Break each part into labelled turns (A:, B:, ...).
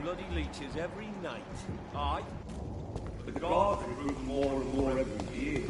A: bloody leeches every night. Aye. The guards improve more and more every year.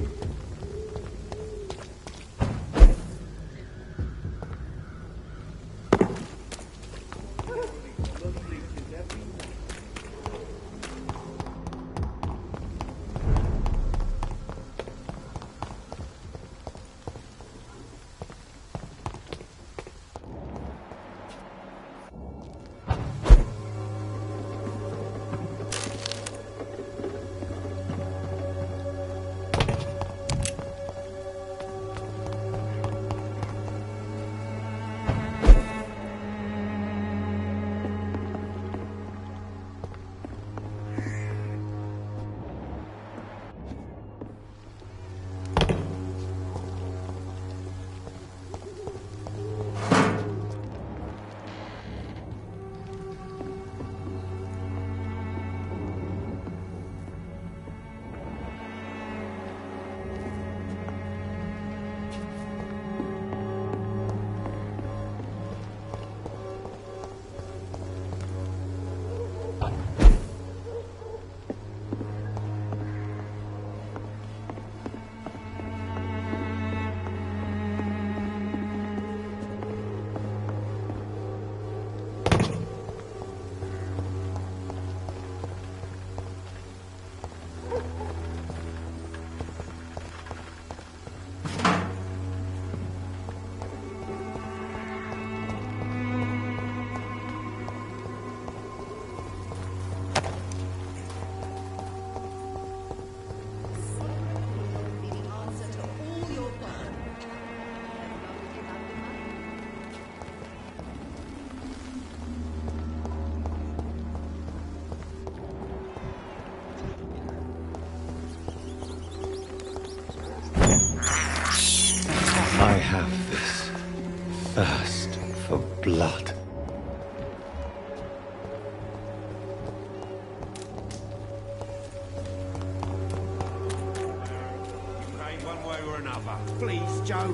A: another.
B: Please, Joe.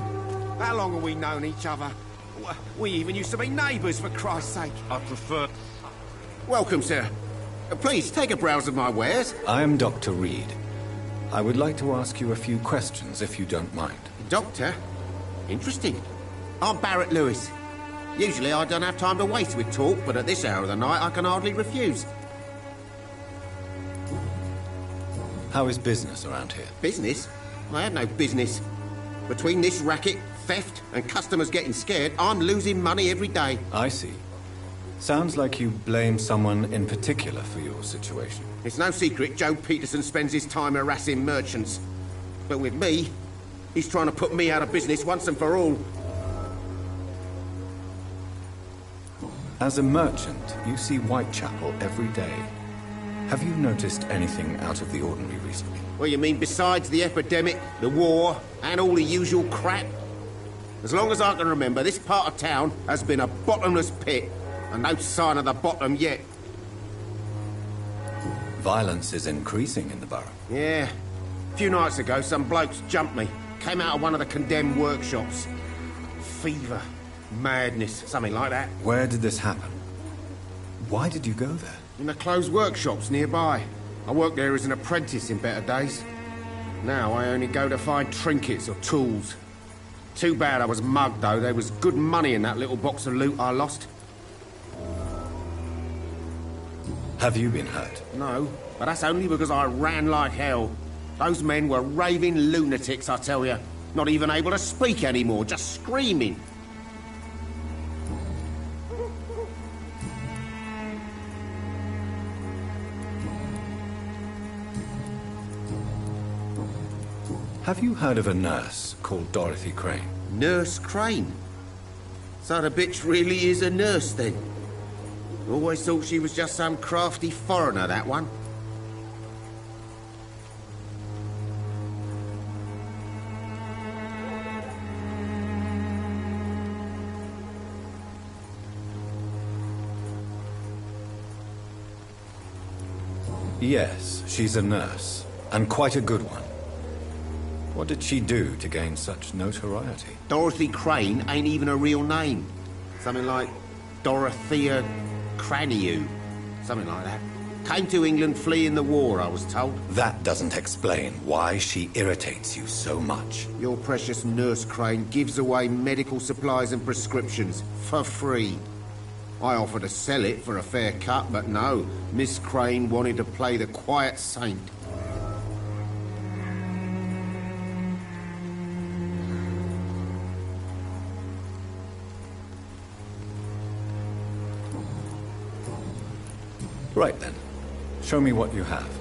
B: How long have we known each other? We even used to be neighbours, for Christ's sake.
A: I prefer...
B: Welcome, sir. Please, take a browse of my wares.
C: I am Dr. Reed. I would like to ask you a few questions, if you don't mind.
B: Doctor? Interesting. I'm Barrett Lewis. Usually I don't have time to waste with talk, but at this hour of the night I can hardly refuse.
C: How is business around here?
B: Business? I have no business. Between this racket, theft, and customers getting scared, I'm losing money every day.
C: I see. Sounds like you blame someone in particular for your situation.
B: It's no secret Joe Peterson spends his time harassing merchants. But with me, he's trying to put me out of business once and for all.
C: As a merchant, you see Whitechapel every day. Have you noticed anything out of the ordinary recently?
B: Well, you mean besides the epidemic, the war, and all the usual crap? As long as I can remember, this part of town has been a bottomless pit, and no sign of the bottom yet.
C: Violence is increasing in the borough.
B: Yeah. A few nights ago, some blokes jumped me. Came out of one of the condemned workshops. Fever, madness, something like that.
C: Where did this happen? Why did you go there?
B: In the closed workshops nearby. I worked there as an apprentice in better days. Now I only go to find trinkets or tools. Too bad I was mugged, though. There was good money in that little box of loot I lost.
C: Have you been hurt?
B: No, but that's only because I ran like hell. Those men were raving lunatics, I tell you. Not even able to speak anymore, just screaming.
C: Have you heard of a nurse called Dorothy Crane?
B: Nurse Crane? So the bitch really is a nurse, then? Always thought she was just some crafty foreigner, that one.
C: Yes, she's a nurse, and quite a good one. What did she do to gain such notoriety?
B: Dorothy Crane ain't even a real name. Something like Dorothea Craniu. Something like that. Came to England fleeing the war, I was told.
C: That doesn't explain why she irritates you so much.
B: Your precious Nurse Crane gives away medical supplies and prescriptions for free. I offered to sell it for a fair cut, but no. Miss Crane wanted to play the quiet saint.
C: Right then. Show me what you have.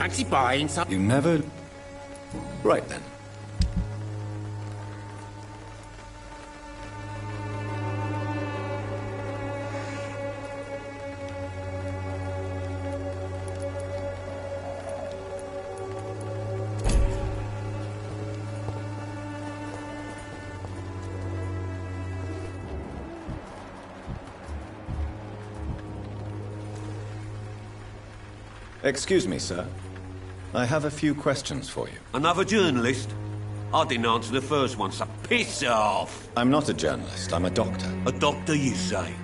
B: Fancy buying some...
C: You never... Right then. Excuse me, sir. I have a few questions for you.
A: Another journalist? I didn't answer the first one, so piss off!
C: I'm not a journalist, I'm a doctor.
A: A doctor, you say?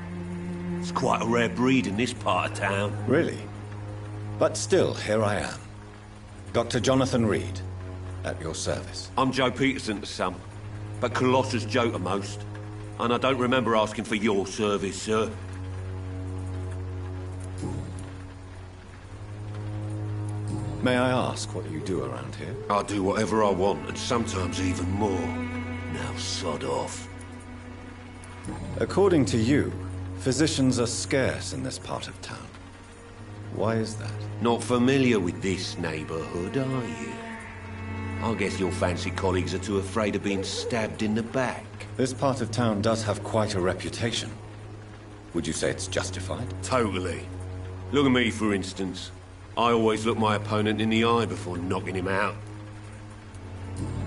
A: It's quite a rare breed in this part of town.
C: Really? But still, here I am. Dr. Jonathan Reed, at your service.
A: I'm Joe Peterson to some, but Colossus Joe to most. And I don't remember asking for your service, sir.
C: May I ask what you do around here?
A: I do whatever I want, and sometimes even more. Now sod off.
C: According to you, physicians are scarce in this part of town. Why is that?
A: Not familiar with this neighborhood, are you? I guess your fancy colleagues are too afraid of being stabbed in the back.
C: This part of town does have quite a reputation. Would you say it's justified?
A: Totally. Look at me, for instance. I always look my opponent in the eye before knocking him out.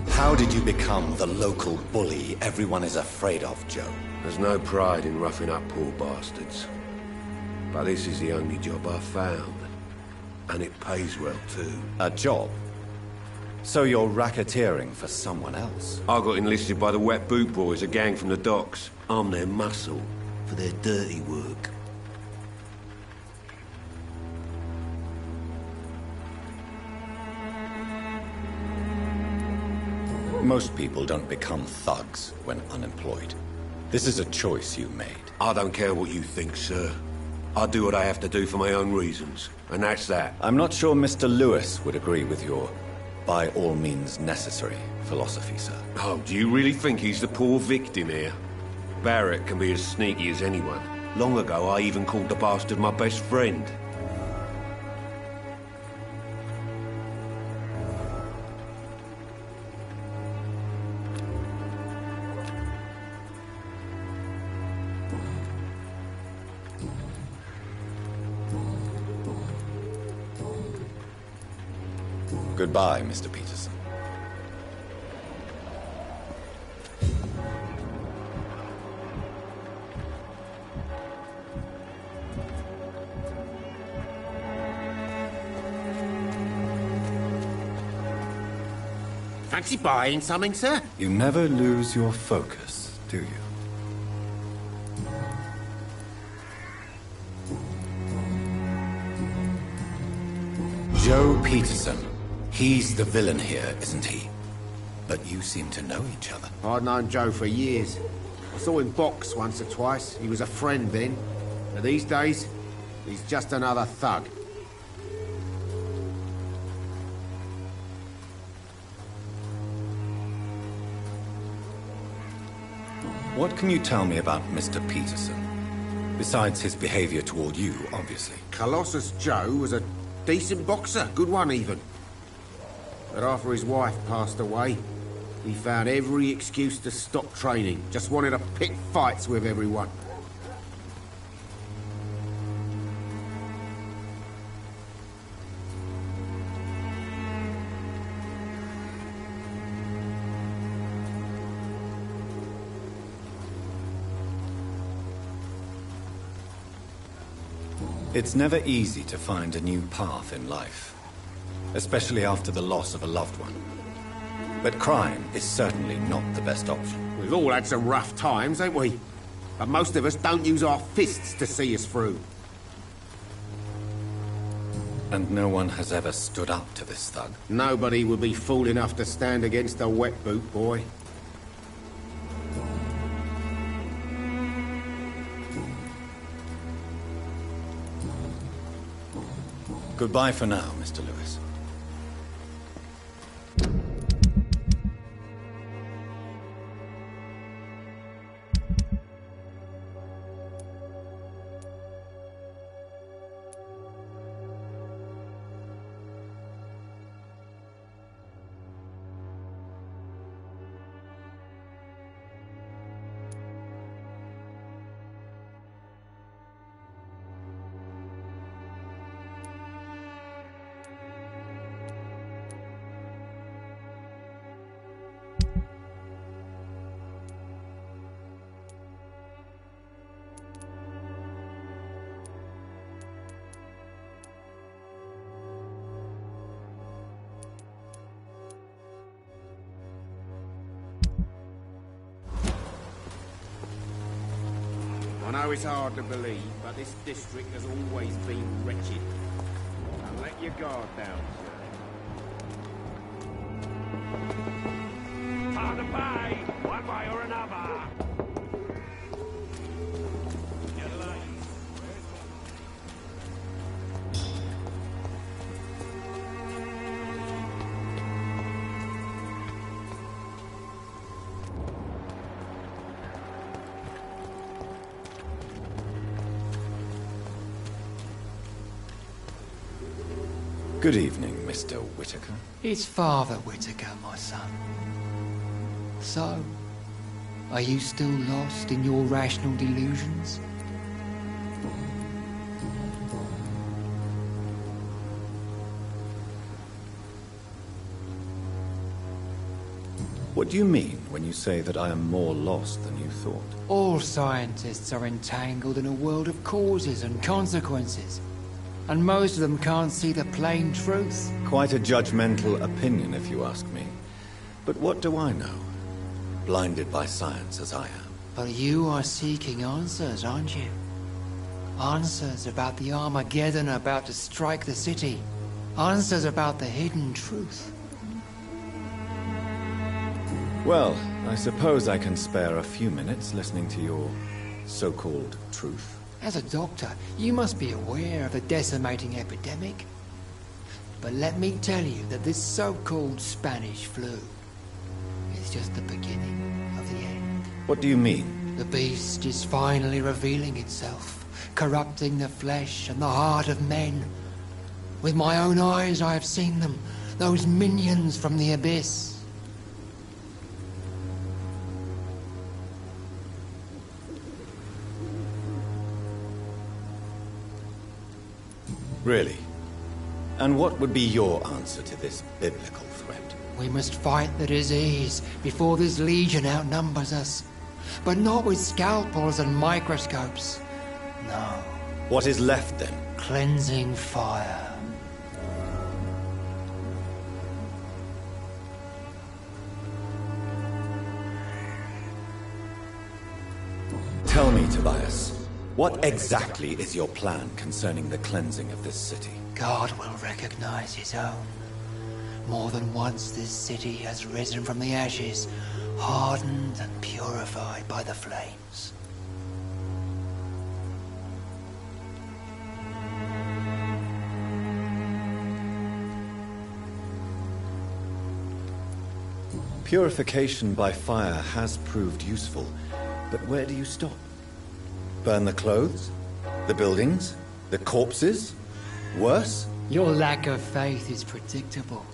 D: How did you become the local bully everyone is afraid of, Joe?
A: There's no pride in roughing up poor bastards. But this is the only job I've found. And it pays well, too.
D: A job? So you're racketeering for someone else?
A: I got enlisted by the Wet Boot Boys, a gang from the docks. I'm their muscle for their dirty work.
D: Most people don't become thugs when unemployed. This is a choice you made.
A: I don't care what you think, sir. I do what I have to do for my own reasons, and that's that.
D: I'm not sure Mr. Lewis would agree with your by all means necessary philosophy, sir.
A: Oh, do you really think he's the poor victim here? Barrett can be as sneaky as anyone. Long ago, I even called the bastard my best friend.
D: Goodbye, Mr. Peterson.
B: Fancy buying something, sir?
C: You never lose your focus, do you?
D: Joe Peterson. He's the villain here, isn't he? But you seem to know each other.
B: I'd known Joe for years. I saw him box once or twice. He was a friend then. But these days, he's just another thug.
C: What can you tell me about Mr. Peterson? Besides his behavior toward you, obviously.
B: Colossus Joe was a decent boxer, good one even. But after his wife passed away, he found every excuse to stop training. Just wanted to pick fights with everyone.
C: It's never easy to find a new path in life, especially after the loss of a loved one. But crime is certainly not the best option.
B: We've all had some rough times, ain't we? But most of us don't use our fists to see us through.
C: And no one has ever stood up to this thug.
B: Nobody would be fool enough to stand against a wet boot boy.
C: Goodbye for now, Mr. Lewis.
B: I know it's hard to believe, but this district has always been wretched. Now let your guard down, sir.
A: Time to pay, one way or another.
C: Good evening, Mr. Whitaker.
E: It's Father Whitaker, my son. So, are you still lost in your rational delusions?
C: What do you mean when you say that I am more lost than you thought?
E: All scientists are entangled in a world of causes and consequences, and most of them can't see the plain truth.
C: Quite a judgmental opinion, if you ask me. But what do I know? Blinded by science as I am.
E: But you are seeking answers, aren't you? Answers about the Armageddon about to strike the city. Answers about the hidden truth.
C: Well, I suppose I can spare a few minutes listening to your so-called truth.
E: As a doctor, you must be aware of the decimating epidemic. But let me tell you that this so-called Spanish flu is just the beginning of the end.
C: What do you mean?
E: The beast is finally revealing itself, corrupting the flesh and the heart of men. With my own eyes I have seen them, those minions from the abyss.
C: Really? And what would be your answer to this biblical threat?
E: We must fight the disease before this legion outnumbers us. But not with scalpels and microscopes. No.
C: What is left then?
E: Cleansing fire.
C: Tell me, Tobias, what exactly is your plan concerning the cleansing of this city?
E: God will recognize his own. More than once this city has risen from the ashes, hardened and purified by the flames.
C: Purification by fire has proved useful, but where do you stop? Burn the clothes? The buildings? The corpses? Worse?
E: Your lack of faith is predictable.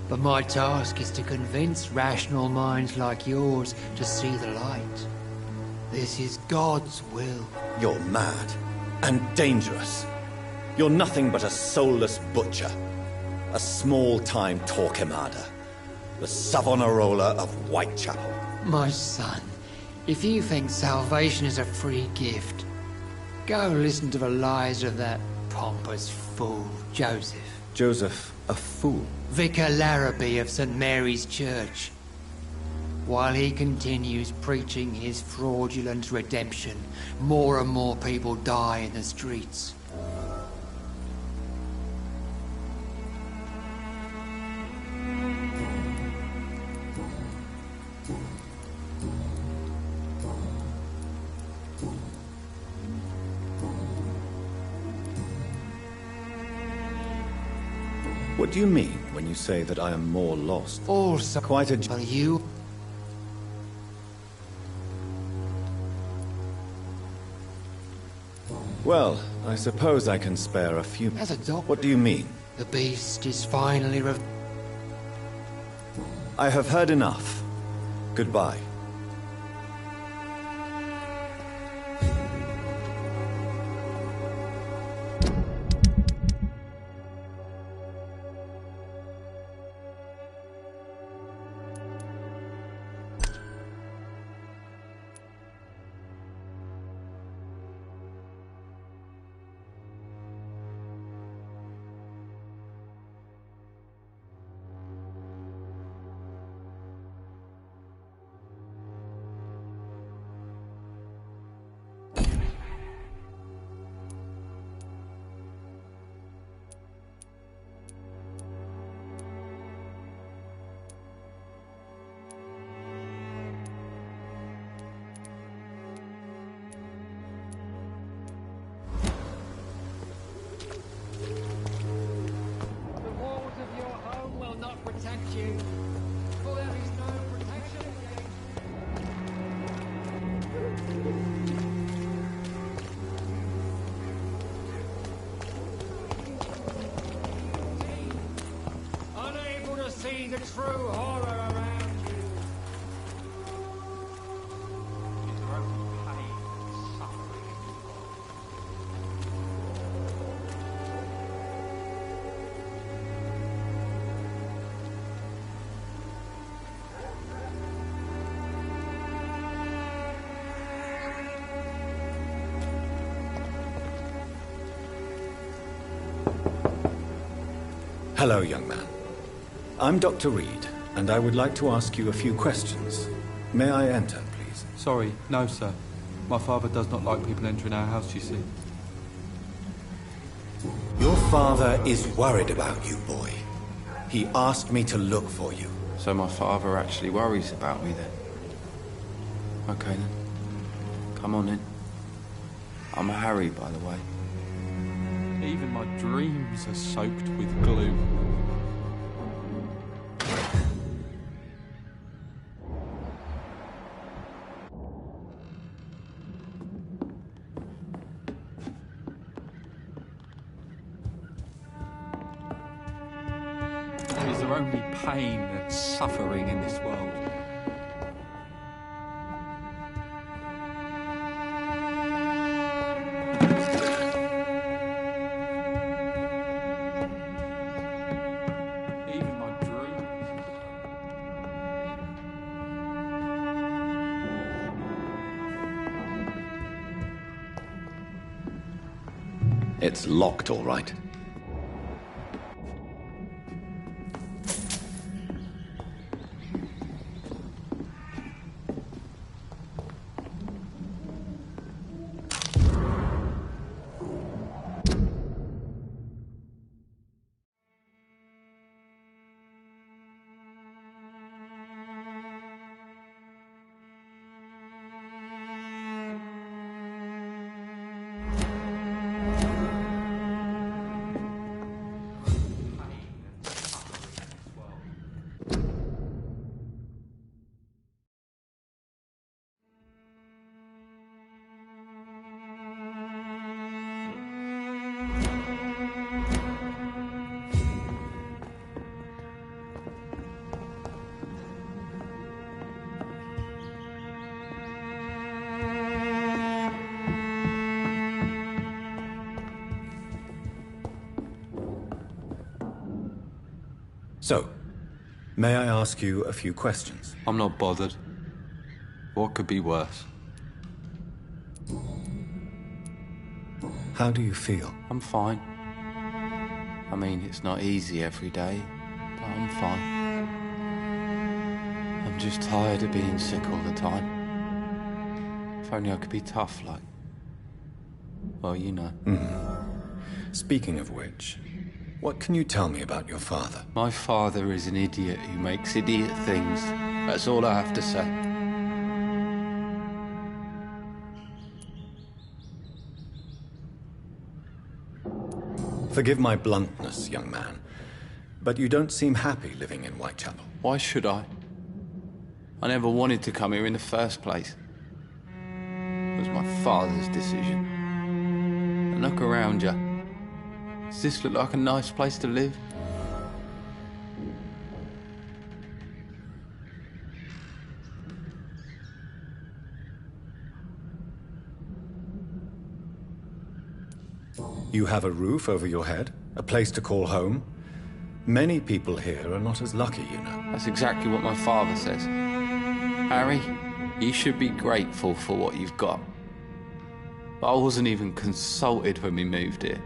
E: But my task is to convince rational minds like yours to see the light. This is God's will.
C: You're mad. And dangerous. You're nothing but a soulless butcher. A small-time Torquemada. The Savonarola of Whitechapel.
E: My son, if you think salvation is a free gift, go listen to the lies of that pompous fool, Joseph.
C: Joseph, a fool?
E: Vicar Larrabee of St. Mary's Church. While he continues preaching his fraudulent redemption, more and more people die in the streets.
C: What do you mean when you say that I am more lost?
E: Also,
C: Quite a...
E: but you...
C: Well, I suppose I can spare a few...
E: As a doctor...
C: What do you mean?
E: The beast is finally
C: I have heard enough. Goodbye.
B: the true horror around you.
F: Is there only pain and suffering in this world?
C: Hello, young man. I'm Dr. Reed, and I would like to ask you a few questions. May I enter, please?
F: Sorry, no, sir. My father does not like people entering our house, you see.
C: Your father is worried about you, boy. He asked me to look for you.
F: So my father actually worries about me then? Okay then. Come on in. I'm Harry, by the way. Even my dreams are soaked with glue. Is there only pain and suffering in this world? Even my dreams.
C: It's locked, all right. So, may I ask you a few questions?
F: I'm not bothered. What could be worse?
C: How do you feel?
F: I'm fine. I mean, it's not easy every day, but I'm fine. I'm just tired of being sick all the time. If only I could be tough like... well, you know.
C: Speaking of which, what can you tell me about your father?
F: My father is an idiot who makes idiot things. That's all I have to say.
C: Forgive my bluntness, young man, but you don't seem happy living in Whitechapel.
F: Why should I? I never wanted to come here in the first place. It was my father's decision. And look around you. Does this look like a nice place to live?
C: You have a roof over your head, a place to call home. Many people here are not as lucky, you know.
F: That's exactly what my father says. Harry, you should be grateful for what you've got. But I wasn't even consulted when we moved here.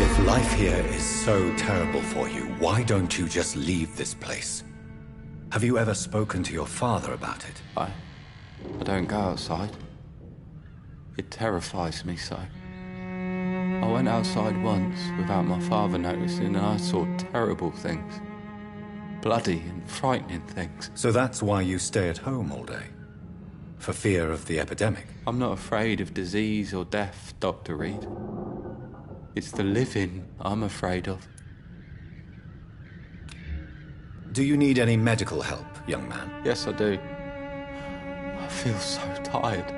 C: If life here is so terrible for you, why don't you just leave this place? Have you ever spoken to your father about it?
F: I don't go outside. It terrifies me so. I went outside once without my father noticing and I saw terrible things. Bloody and frightening things.
C: So that's why you stay at home all day? For fear of the epidemic?
F: I'm not afraid of disease or death, Dr. Reed. It's the living I'm afraid of.
C: Do you need any medical help, young man?
F: Yes, I do. I feel so tired.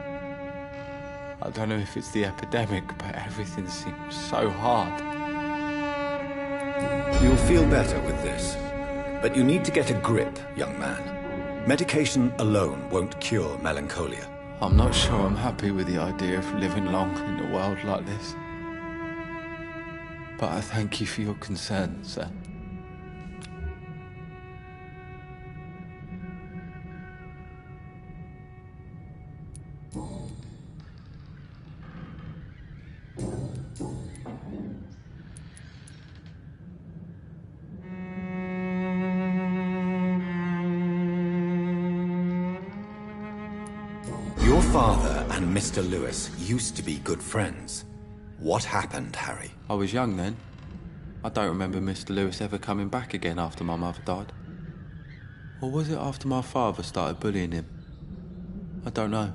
F: I don't know if it's the epidemic, but everything seems so hard.
C: You'll feel better with this. But you need to get a grip, young man. Medication alone won't cure melancholia.
F: I'm not sure I'm happy with the idea of living long in a world like this. But I thank you for your concern, sir.
C: Your father and Mr. Lewis used to be good friends. What happened, Harry?
F: I was young then. I don't remember Mr. Lewis ever coming back again after my mother died. Or was it after my father started bullying him? I don't know.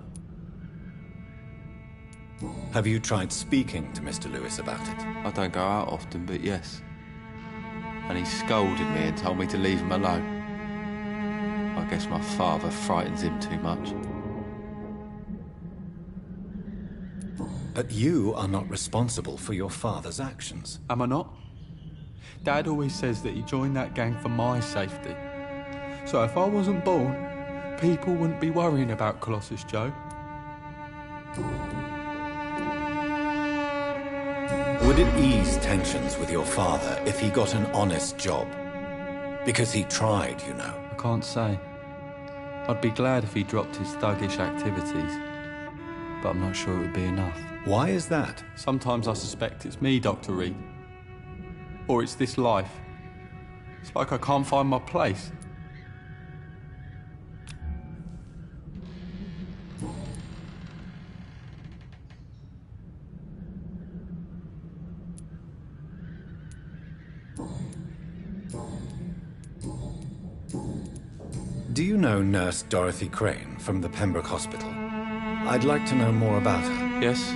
C: Have you tried speaking to Mr. Lewis about it?
F: I don't go out often, but yes. And he scolded me and told me to leave him alone. I guess my father frightens him too much.
C: But you are not responsible for your father's actions.
G: Am I not? Dad always says that he joined that gang for my safety. So if I wasn't born, people wouldn't be worrying about Colossus Joe.
C: Would it ease tensions with your father if he got an honest job? Because he tried, you know.
G: I can't say. I'd be glad if he dropped his thuggish activities, but I'm not sure it would be enough.
C: Why is that?
G: Sometimes I suspect it's me, Dr. Reed. Or it's this life. It's like I can't find my place.
C: Do you know Nurse Dorothy Crane from the Pembroke Hospital? I'd like to know more about her.
F: Yes,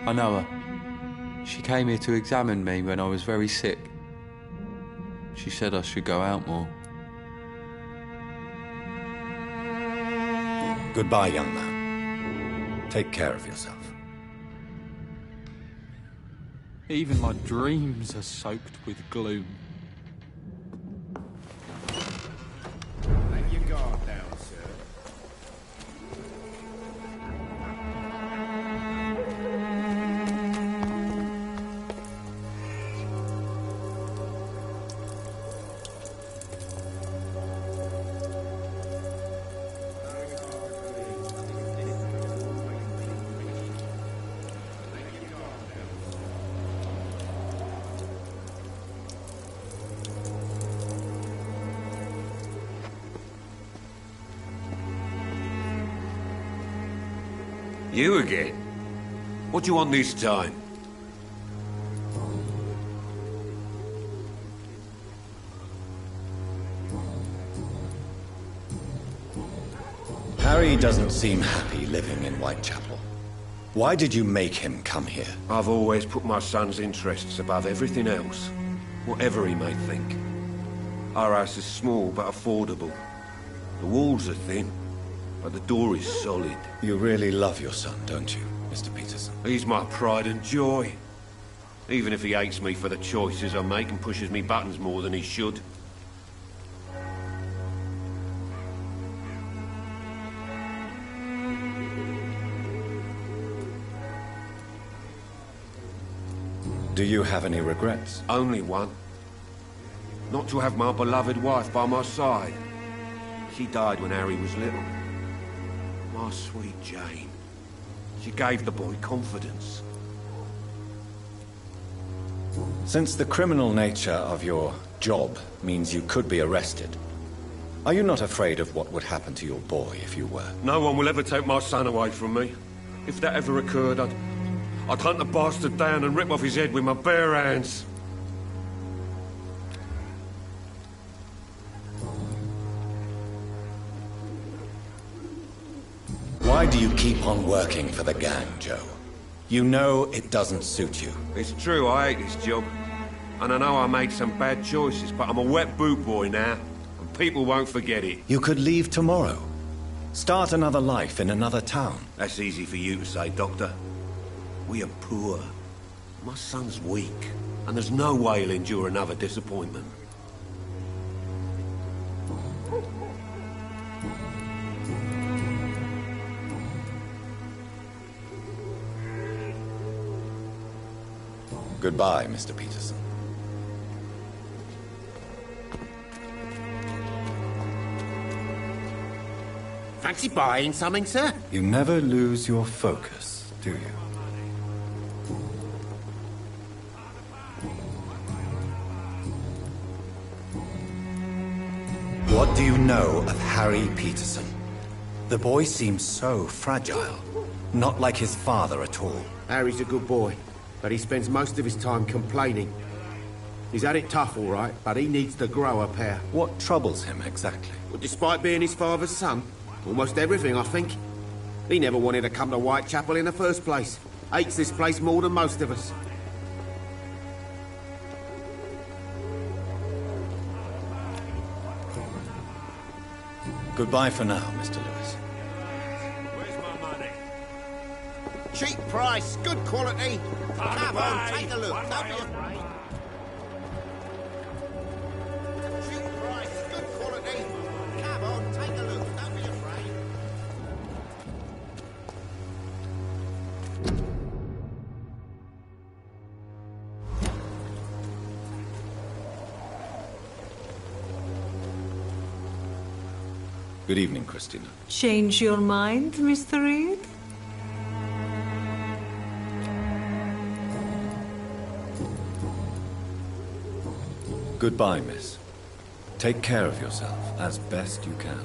F: I know her. She came here to examine me when I was very sick. She said I should go out more.
C: Goodbye, young man. Take care of yourself.
G: Even my dreams are soaked with gloom.
B: Let your guard down, sir.
A: You again? What do you want this time?
C: Harry doesn't seem happy living in Whitechapel. Why did you make him come here?
A: I've always put my son's interests above everything else, whatever he may think. Our house is small but affordable. The walls are thin, but the door is solid.
C: You really love your son, don't you, Mr. Peterson?
A: He's my pride and joy. Even if he hates me for the choices I make and pushes me buttons more than he should.
C: Do you have any regrets?
A: Only one. Not to have my beloved wife by my side. She died when Harry was little. My sweet Jane. She gave the boy confidence.
C: Since the criminal nature of your job means you could be arrested, are you not afraid of what would happen to your boy if you were?
A: No one will ever take my son away from me. If that ever occurred, I'd hunt the bastard down and rip off his head with my bare hands.
C: Why do you keep on working for the gang, Joe? You know it doesn't suit you.
A: It's true, I hate this job. And I know I made some bad choices, but I'm a wet boot boy now, and people won't forget it.
C: You could leave tomorrow. Start another life in another town.
A: That's easy for you to say, Doctor. We are poor. My son's weak. And there's no way he'll endure another disappointment.
D: Goodbye, Mr. Peterson.
B: Fancy buying something, sir?
D: You never lose your focus, do you? What do you know of Harry Peterson? The boy seems so fragile. Not like his father at all.
B: Harry's a good boy, but he spends most of his time complaining. He's had it tough, all right, but he needs to grow a pair.
D: What troubles him exactly?
B: Well, despite being his father's son, almost everything, I think. He never wanted to come to Whitechapel in the first place. Hates this place more than most of us.
D: Goodbye for now, Mr. Lewis.
A: Where's my money?
B: Cheap price, good quality. Come on, take a look. Don't be afraid. Cheap price, good quality. Come on, take a look. Don't be afraid.
D: Good evening, Christina.
H: Change your mind, Mr. Reed?
D: Goodbye, miss. Take care of yourself as best you can.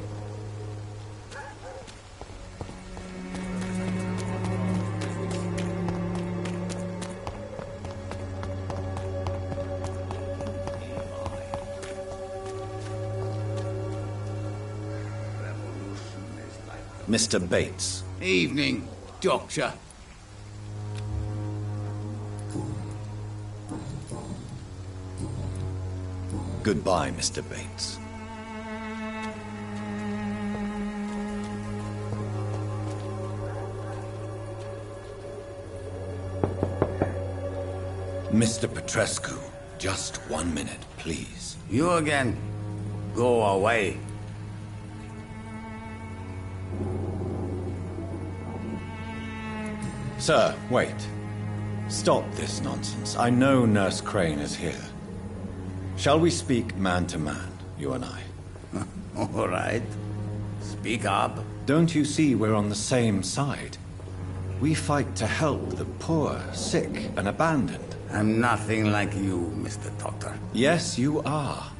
D: Mr. Bates.
I: Evening, Doctor.
D: Goodbye, Mr. Bates. Mr. Petrescu, just 1 minute, please.
I: You again. Go away.
D: Sir, wait. Stop this nonsense. I know Nurse Crane is here. Shall we speak man to man, you and I?
I: All right. Speak up.
D: Don't you see we're on the same side? We fight to help the poor, sick, and abandoned.
I: I'm nothing like you, Mr. Doctor.
D: Yes, you are.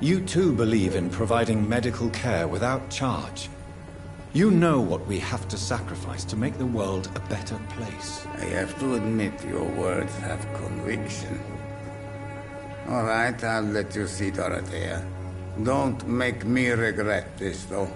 D: You too believe in providing medical care without charge. You know what we have to sacrifice to make the world a better place.
I: I have to admit your words have conviction. All right, I'll let you see Dorothea. Don't make me regret this, though.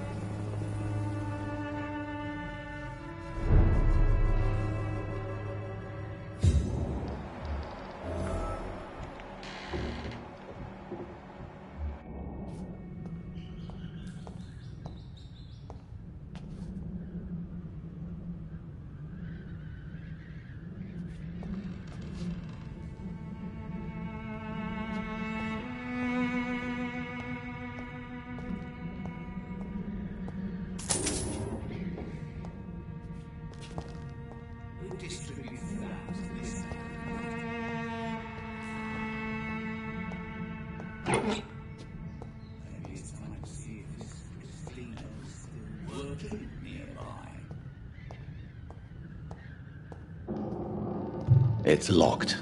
D: It's locked.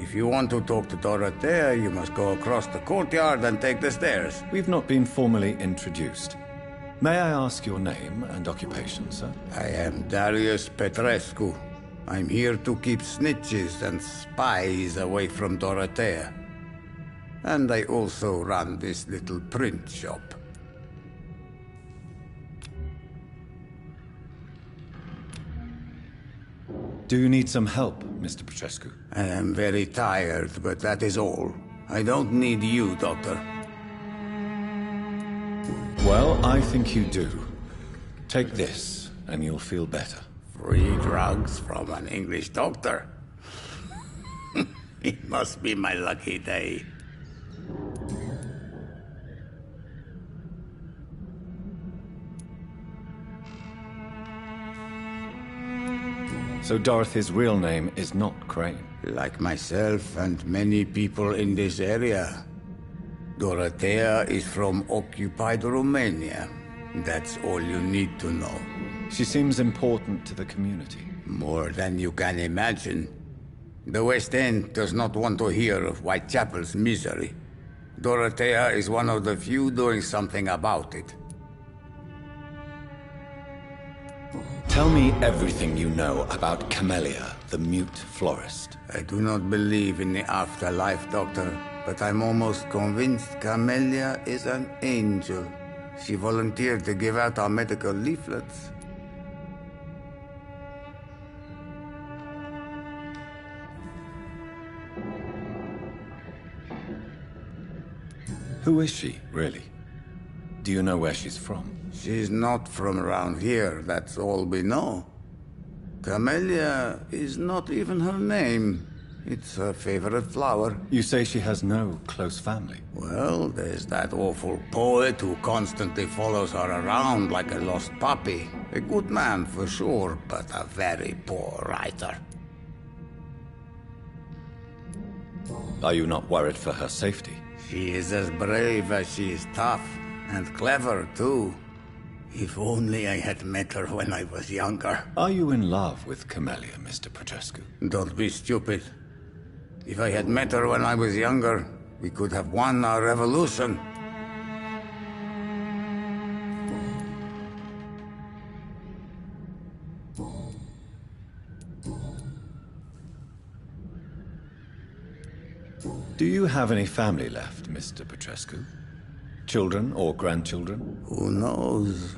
I: If you want to talk to Dorothea, you must go across the courtyard and take the stairs.
D: We've not been formally introduced. May I ask your name and occupation, sir?
I: I am Darius Petrescu. I'm here to keep snitches and spies away from Dorothea. And I also run this little print shop.
D: Do you need some help, Mr. Petrescu?
I: I am very tired, but that is all. I don't need you, Doctor.
D: Well, I think you do. Take this, and you'll feel better.
I: Free drugs from an English doctor? It must be my lucky day.
D: So Dorothy's real name is not Crane?
I: Like myself and many people in this area. Dorothea is from occupied Romania. That's all you need to know.
D: She seems important to the community.
I: More than you can imagine. The West End does not want to hear of Whitechapel's misery. Dorothea is one of the few doing something about it.
D: Tell me everything you know about Camellia, the mute florist.
I: I do not believe in the afterlife, Doctor, but I'm almost convinced Camellia is an angel. She volunteered to give out our medical leaflets.
D: Who is she, really? Do you know where she's from?
I: She's not from around here, that's all we know. Camellia is not even her name. It's her favorite flower.
D: You say she has no close family?
I: Well, there's that awful poet who constantly follows her around like a lost puppy. A good man for sure, but a very poor writer.
D: Are you not worried for her safety?
I: She is as brave as she is tough, and clever too. If only I had met her when I was younger.
D: Are you in love with Camellia, Mr. Petrescu?
I: Don't be stupid. If I had met her when I was younger, we could have won our revolution.
D: Do you have any family left, Mr. Petrescu? Children or grandchildren?
I: Who knows?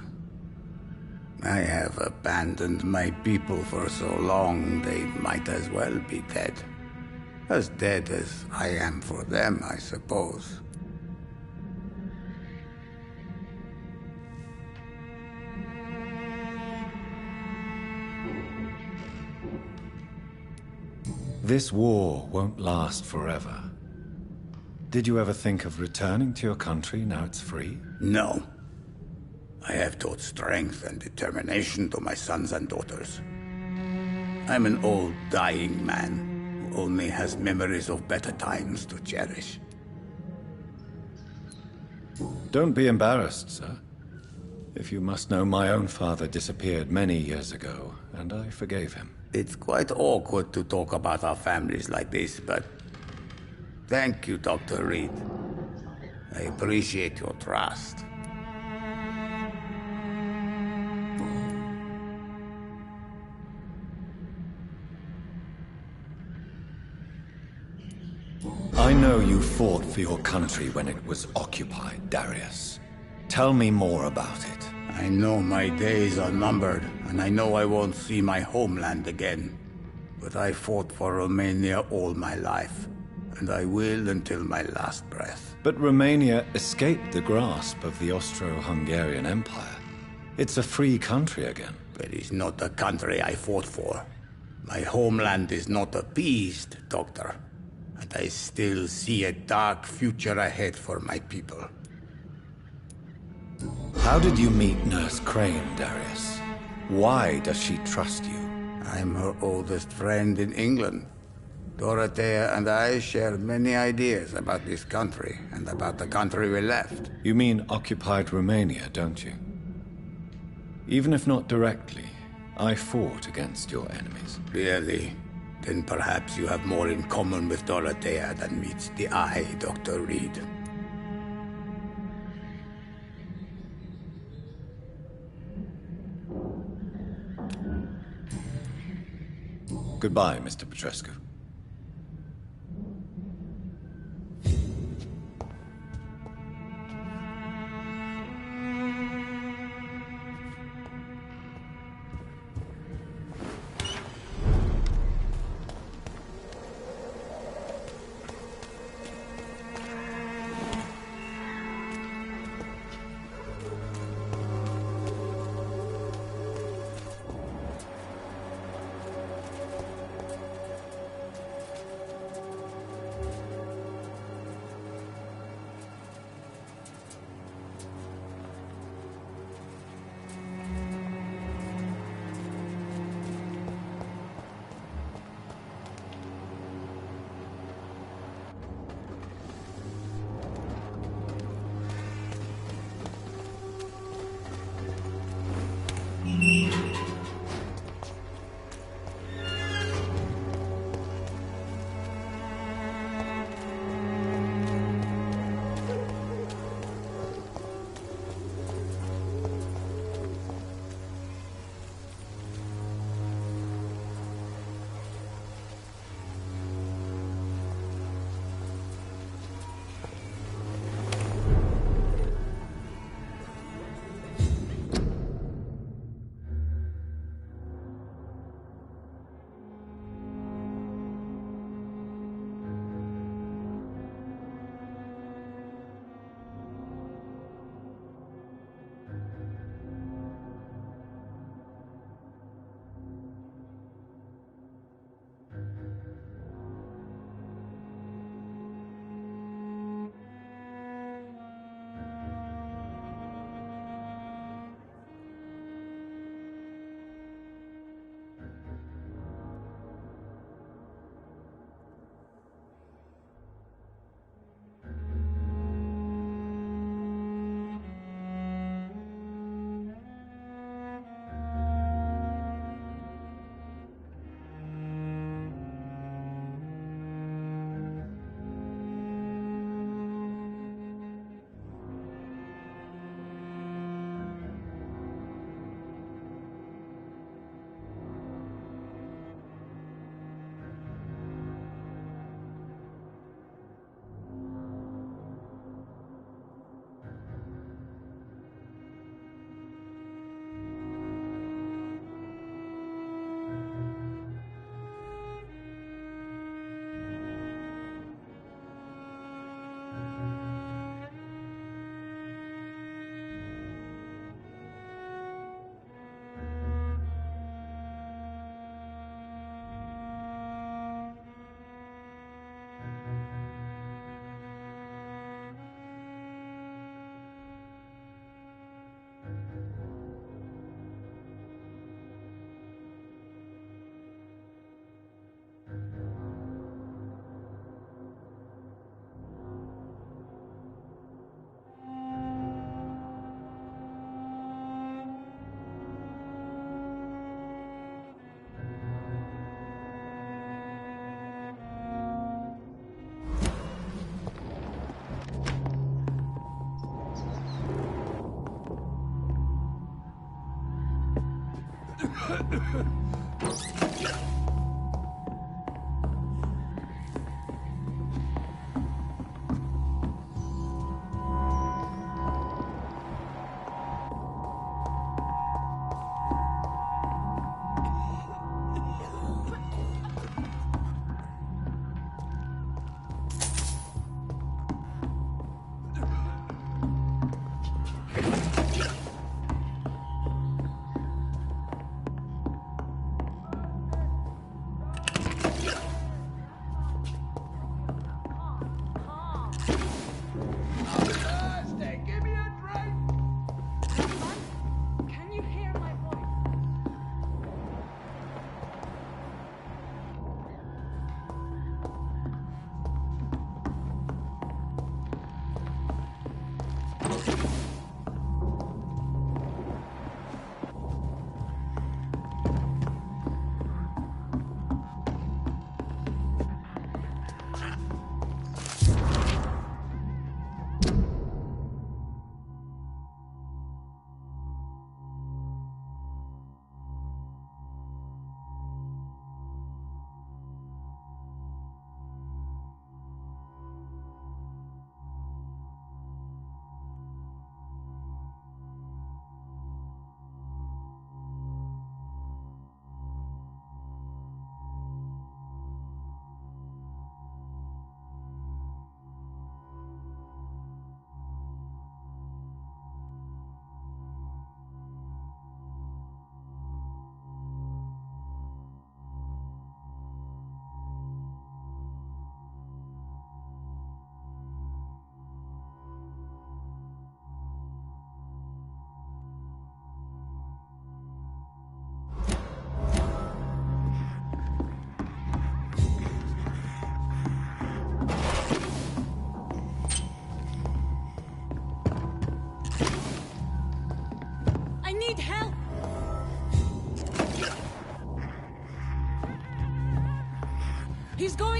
I: I have abandoned my people for so long, they might as well be dead. As dead as I am for them, I suppose.
D: This war won't last forever. Did you ever think of returning to your country now it's free?
I: No. I have taught strength and determination to my sons and daughters. I'm an old, dying man who only has memories of better times to cherish.
D: Don't be embarrassed, sir. If you must know, my own father disappeared many years ago, and I forgave him.
I: It's quite awkward to talk about our families like this, but thank you, Dr. Reed. I appreciate your trust.
D: I know you fought for your country when it was occupied, Darius. Tell me more about it.
I: I know my days are numbered, and I know I won't see my homeland again. But I fought for Romania all my life, and I will until my last breath.
D: But Romania escaped the grasp of the Austro-Hungarian Empire. It's a free country again.
I: But it's not the country I fought for. My homeland is not appeased, Doctor. And I still see a dark future ahead for my people.
D: How did you meet Nurse Crane, Darius? Why does she trust you?
I: I'm her oldest friend in England. Dorothea and I share many ideas about this country and about the country we left.
D: You mean occupied Romania, don't you? Even if not directly, I fought against your enemies.
I: Really? Then perhaps you have more in common with Dorothea than meets the eye, Dr. Reed.
C: Goodbye, Mr. Petrescu.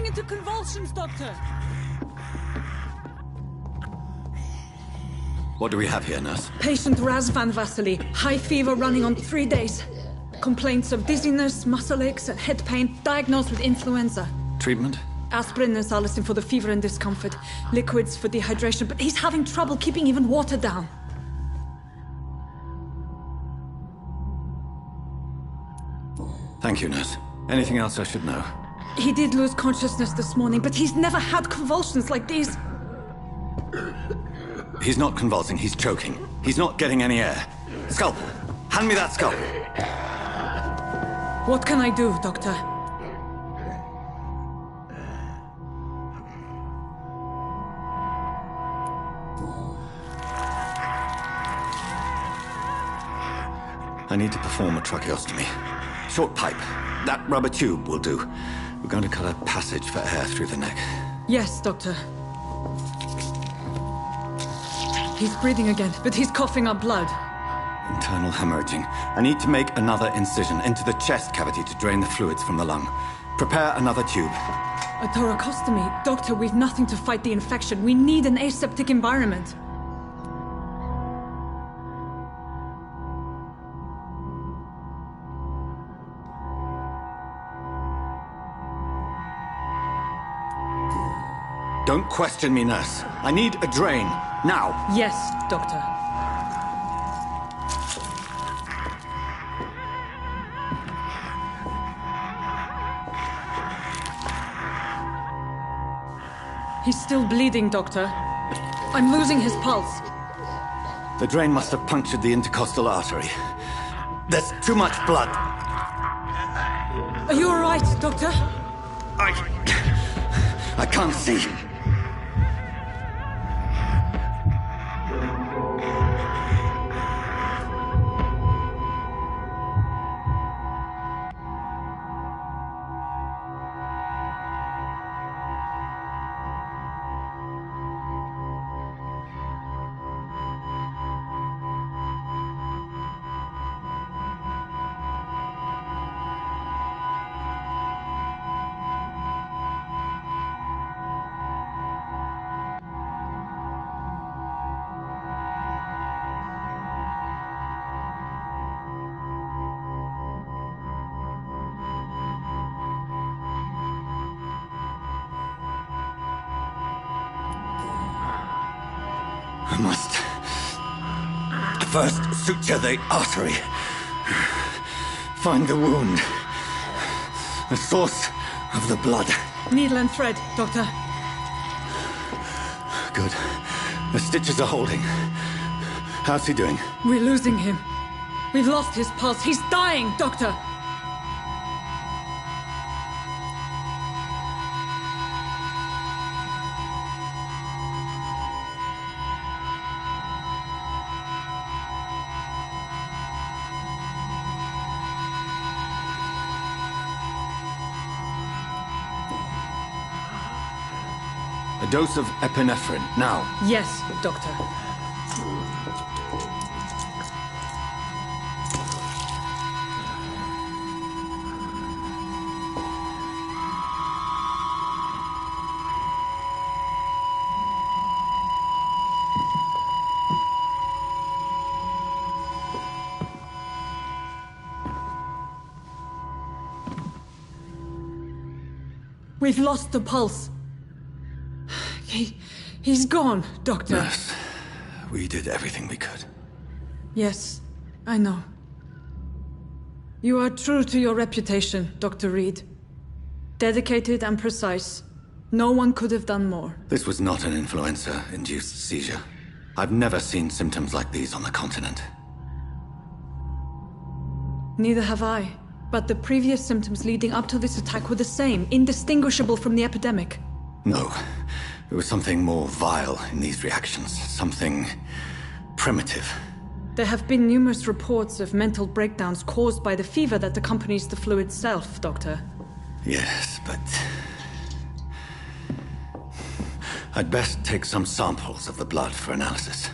H: into convulsions, Doctor.
C: What do we have here, nurse?
H: Patient Raz van Vasily. High fever running on 3 days. Complaints of dizziness, muscle aches, and head pain. Diagnosed with influenza.
C: Treatment?
H: Aspirin and salicin for the fever and discomfort. Liquids for dehydration, but he's having trouble keeping even water down.
C: Thank you, nurse. Anything else I should know?
H: He did lose consciousness this morning, but he's never had convulsions like these.
C: He's not convulsing, he's choking. He's not getting any air. Scalpel! Hand me that scalpel!
H: What can I do, Doctor?
C: I need to perform a tracheostomy. Short pipe. That rubber tube will do. We're going to cut a passage for air through the neck.
H: Yes, Doctor. He's breathing again, but he's coughing up blood.
C: Internal hemorrhaging. I need to make another incision into the chest cavity to drain the fluids from the lung. Prepare another tube.
H: A thoracostomy? Doctor, we've nothing to fight the infection. We need an aseptic environment.
C: Don't question me, nurse. I need a drain. Now.
H: Yes, Doctor. He's still bleeding, Doctor. I'm losing his pulse.
C: The drain must have punctured the intercostal artery. There's too much blood.
H: Are you all right, Doctor?
C: I can't see. I must first suture the artery. Find the wound. The source of the blood.
H: Needle and thread, Doctor.
C: Good. The stitches are holding. How's he doing?
H: We're losing him. We've lost his pulse. He's dying, Doctor.
C: A dose of epinephrine, now.
H: Yes, Doctor. We've lost the pulse. He's gone, Doctor.
C: Nurse, we did everything we could.
H: Yes, I know. You are true to your reputation, Dr. Reed. Dedicated and precise. No one could have done more.
C: This was not an influenza-induced seizure. I've never seen symptoms like these on the continent.
H: Neither have I. But the previous symptoms leading up to this attack were the same, indistinguishable from the epidemic.
C: No. There was something more vile in these reactions. Something primitive.
H: There have been numerous reports of mental breakdowns caused by the fever that accompanies the flu itself, Doctor.
C: Yes, but... I'd best take some samples of the blood for analysis.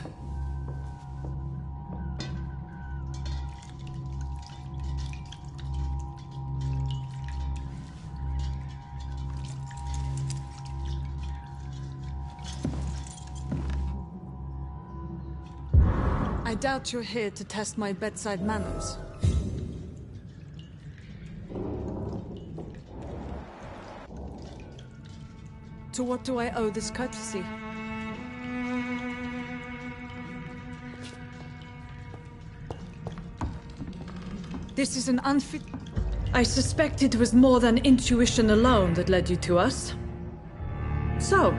H: I doubt you're here to test my bedside manners. To what do I owe this courtesy? This is an unfit... I suspect it was more than intuition alone that led you to us. So,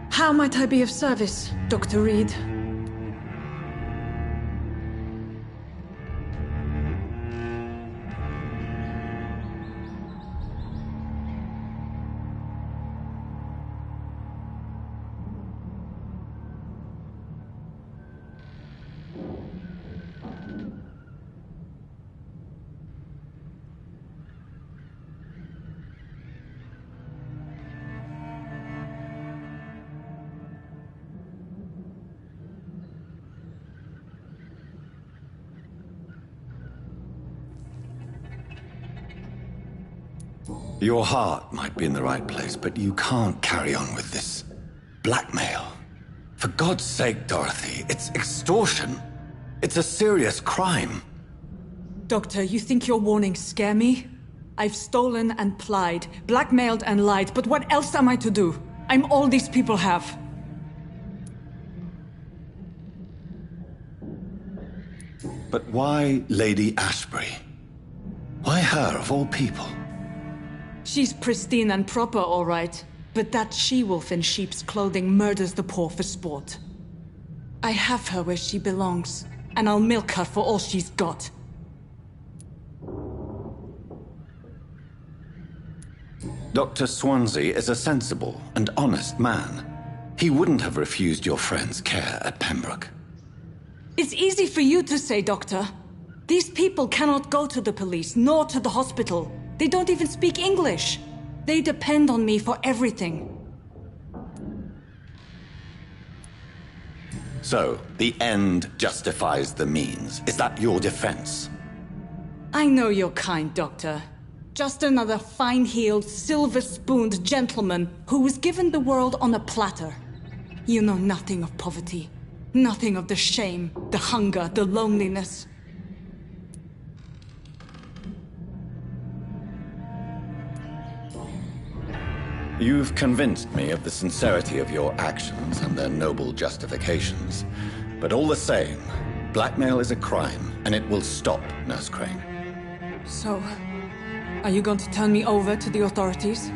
H: how might I be of service, Dr. Reed?
D: Your heart might be in the right place, but you can't carry on with this blackmail. For God's sake, Dorothy, it's extortion. It's a serious crime.
H: Doctor, you think your warnings scare me? I've stolen and plied, blackmailed and lied, but what else am I to do? I'm all these people have.
D: But why Lady Ashbury? Why her, of all people?
H: She's pristine and proper, all right. But that she-wolf in sheep's clothing murders the poor for sport. I have her where she belongs, and I'll milk her for all she's got.
D: Dr. Swansea is a sensible and honest man. He wouldn't have refused your friend's care at Pembroke.
H: It's easy for you to say, Doctor. These people cannot go to the police, nor to the hospital. They don't even speak English. They depend on me for everything.
D: So, the end justifies the means. Is that your defense?
H: I know you're kind, Doctor. Just another fine-heeled, silver-spooned gentleman who was given the world on a platter. You know nothing of poverty. Nothing of the shame, the hunger, the loneliness.
D: You've convinced me of the sincerity of your actions and their noble justifications. But all the same, blackmail is a crime, and it will stop, Nurse Crane.
H: So, are you going to turn me over to the authorities?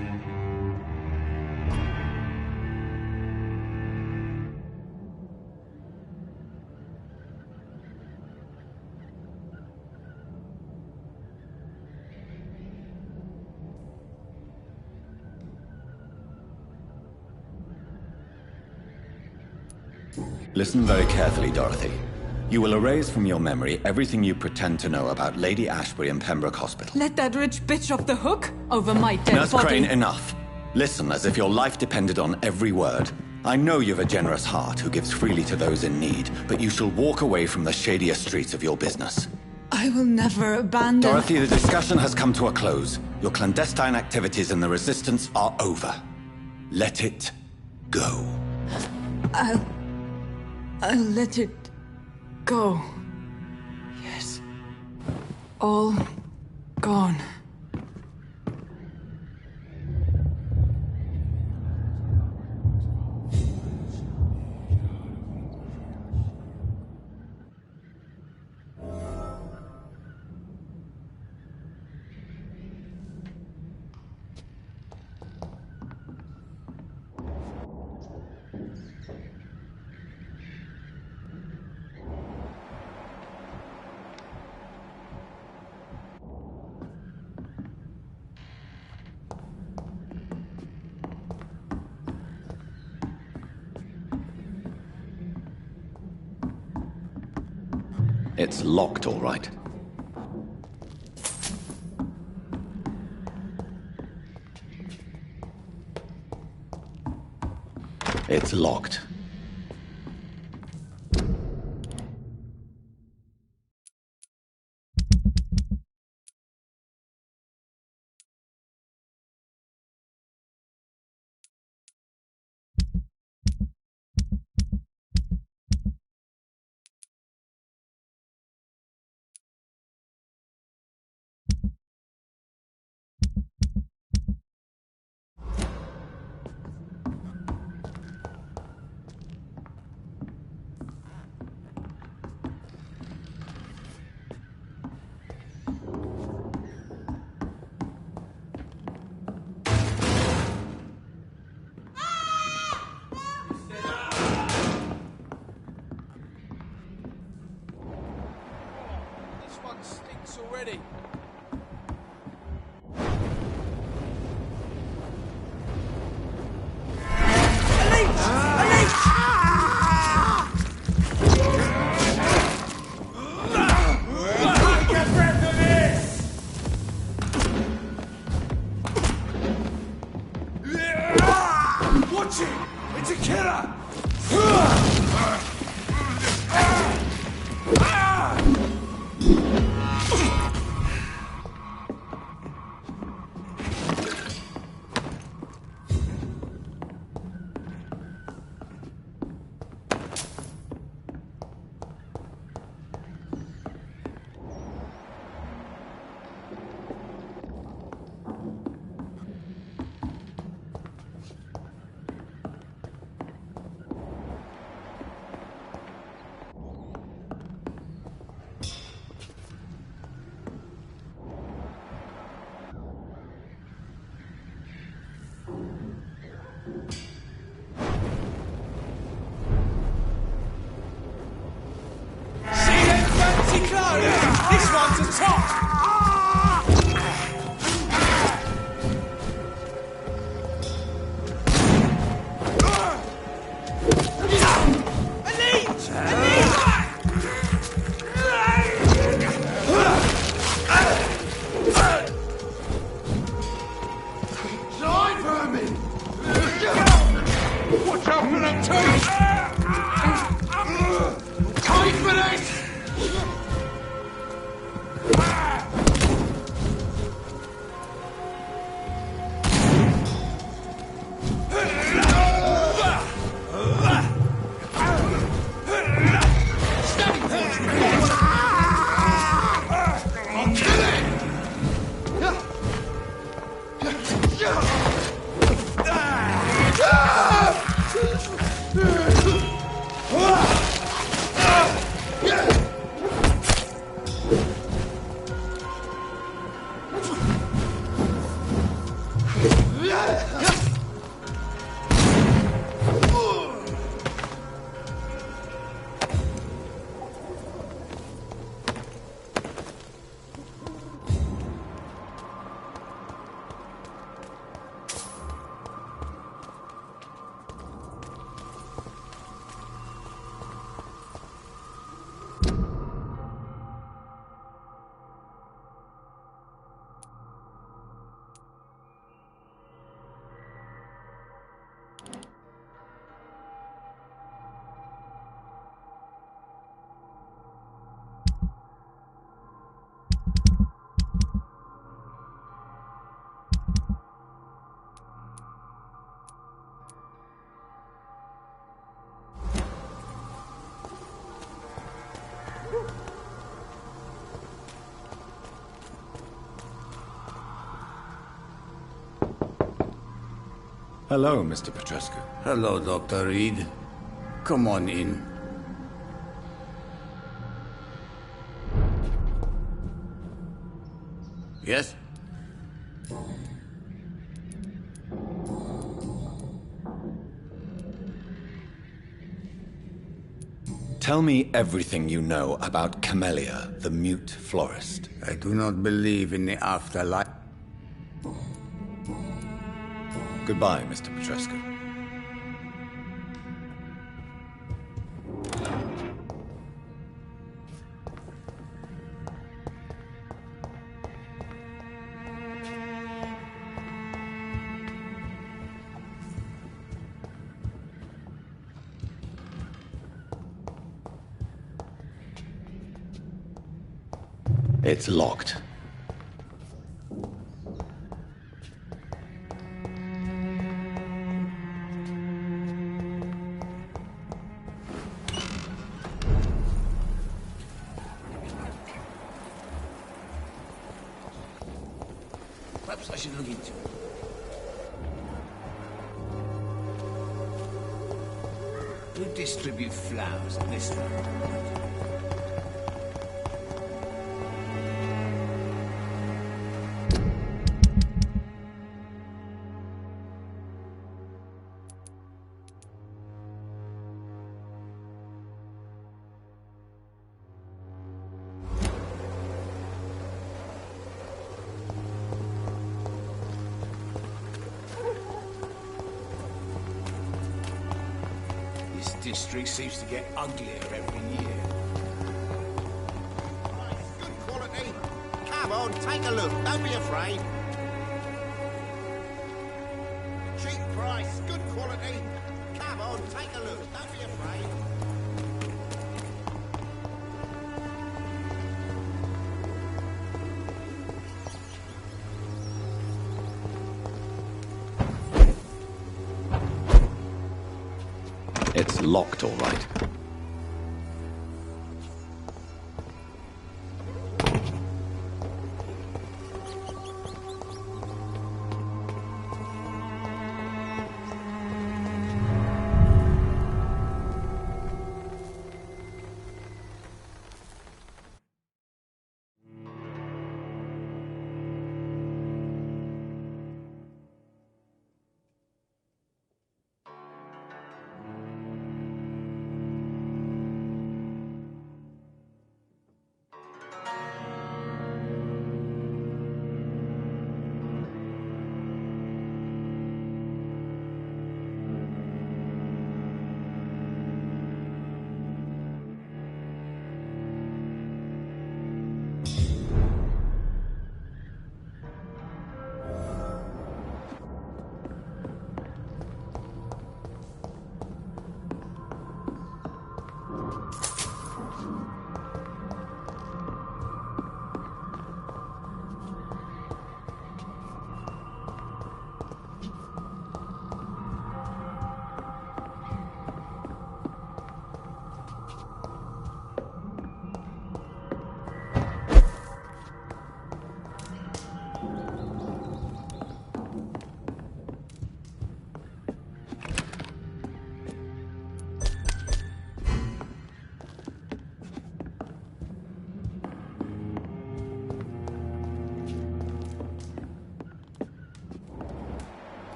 D: Listen very carefully, Dorothy. You will erase from your memory everything you pretend to know about Lady Ashbury and Pembroke Hospital.
H: Let that rich bitch off the hook over my dead
D: Nurse
H: body.
D: Crane, enough. Listen as if your life depended on every word. I know you've a generous heart who gives freely to those in need, but you shall walk away from the shadier streets of your business.
H: I will never abandon...
D: Dorothy, the discussion has come to a close. Your clandestine activities in the Resistance are over. Let it go.
H: I'll let it go. Yes. All gone.
D: It's locked, all right. It's locked.
A: It's a killer!
J: This one's a top!
A: Watch out for that tape! Wait for this!
D: Hello, Mr. Petrescu.
I: Hello, Dr. Reed. Come on in. Yes?
D: Tell me everything you know about Camellia, the mute florist.
I: I do not believe in the afterlife.
D: Goodbye, Mr. Petrescu. It's locked.
A: Perhaps I should look into it. Who distribute flowers in this neighborhood? District seems to get uglier every year.
B: Good quality. Come on, take a look. Don't be afraid. Cheap price, good quality. Come
C: It's locked, all right.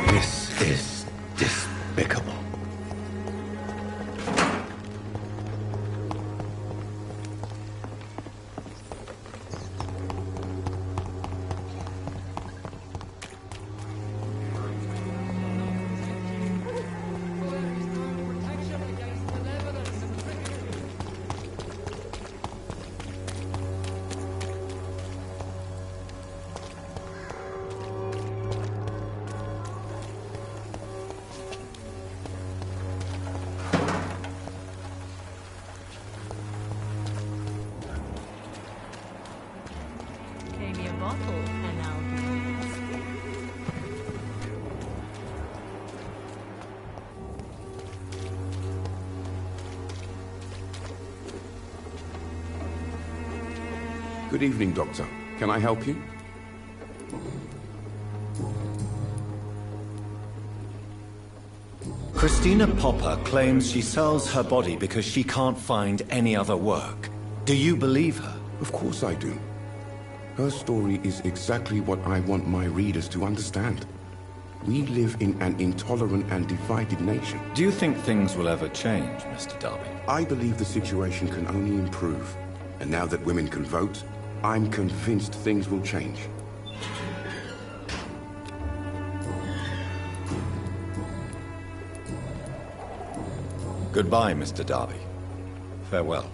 C: This is despicable.
K: Good evening, Doctor. Can I help you?
D: Christina Popper claims she sells her body because she can't find any other work. Do you believe her?
K: Of course I do. Her story is exactly what I want my readers to understand. We live in an intolerant and divided nation.
D: Do you think things will ever change, Mr. Darby?
K: I believe the situation can only improve. And now that women can vote, I'm convinced things will change.
D: Goodbye, Mr. Darby. Farewell.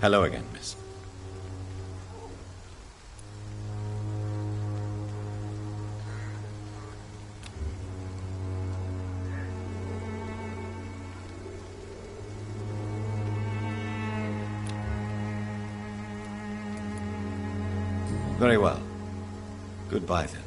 D: Hello again, miss. Very well. Goodbye, then.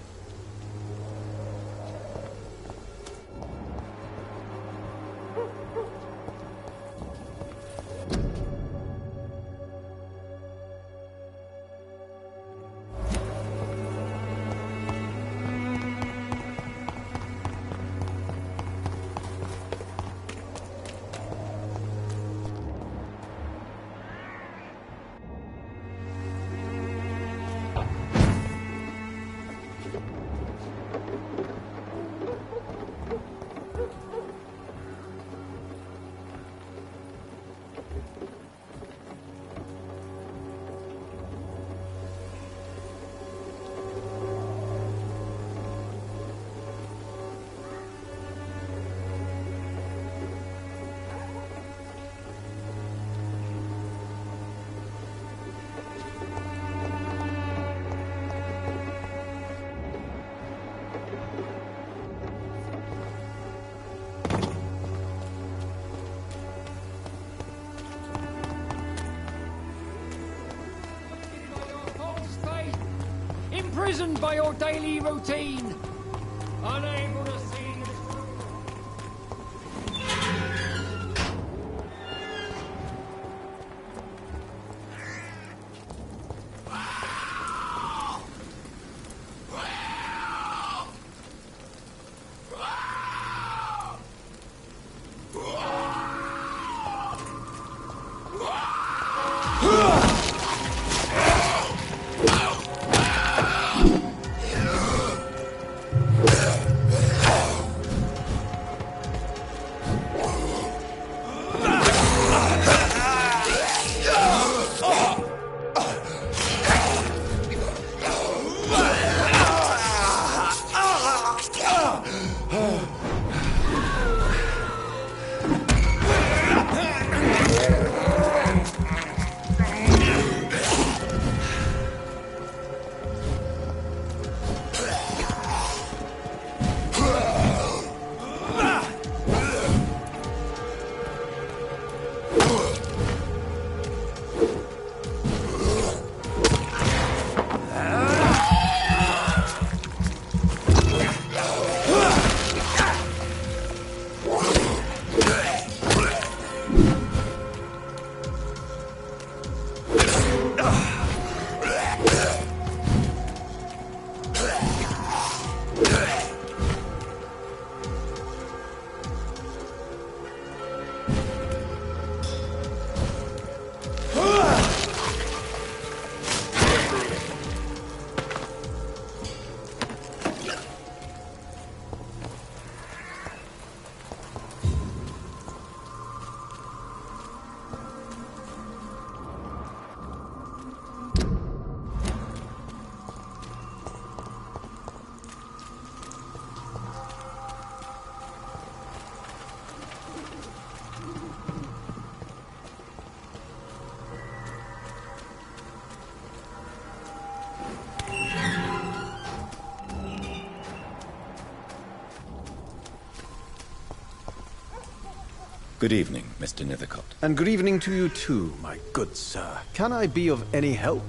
L: Imprisoned by your daily routine, unable to see.
D: Good evening, Mr. Nethercott.
M: And good evening to you too, my good sir. Can I be of any help?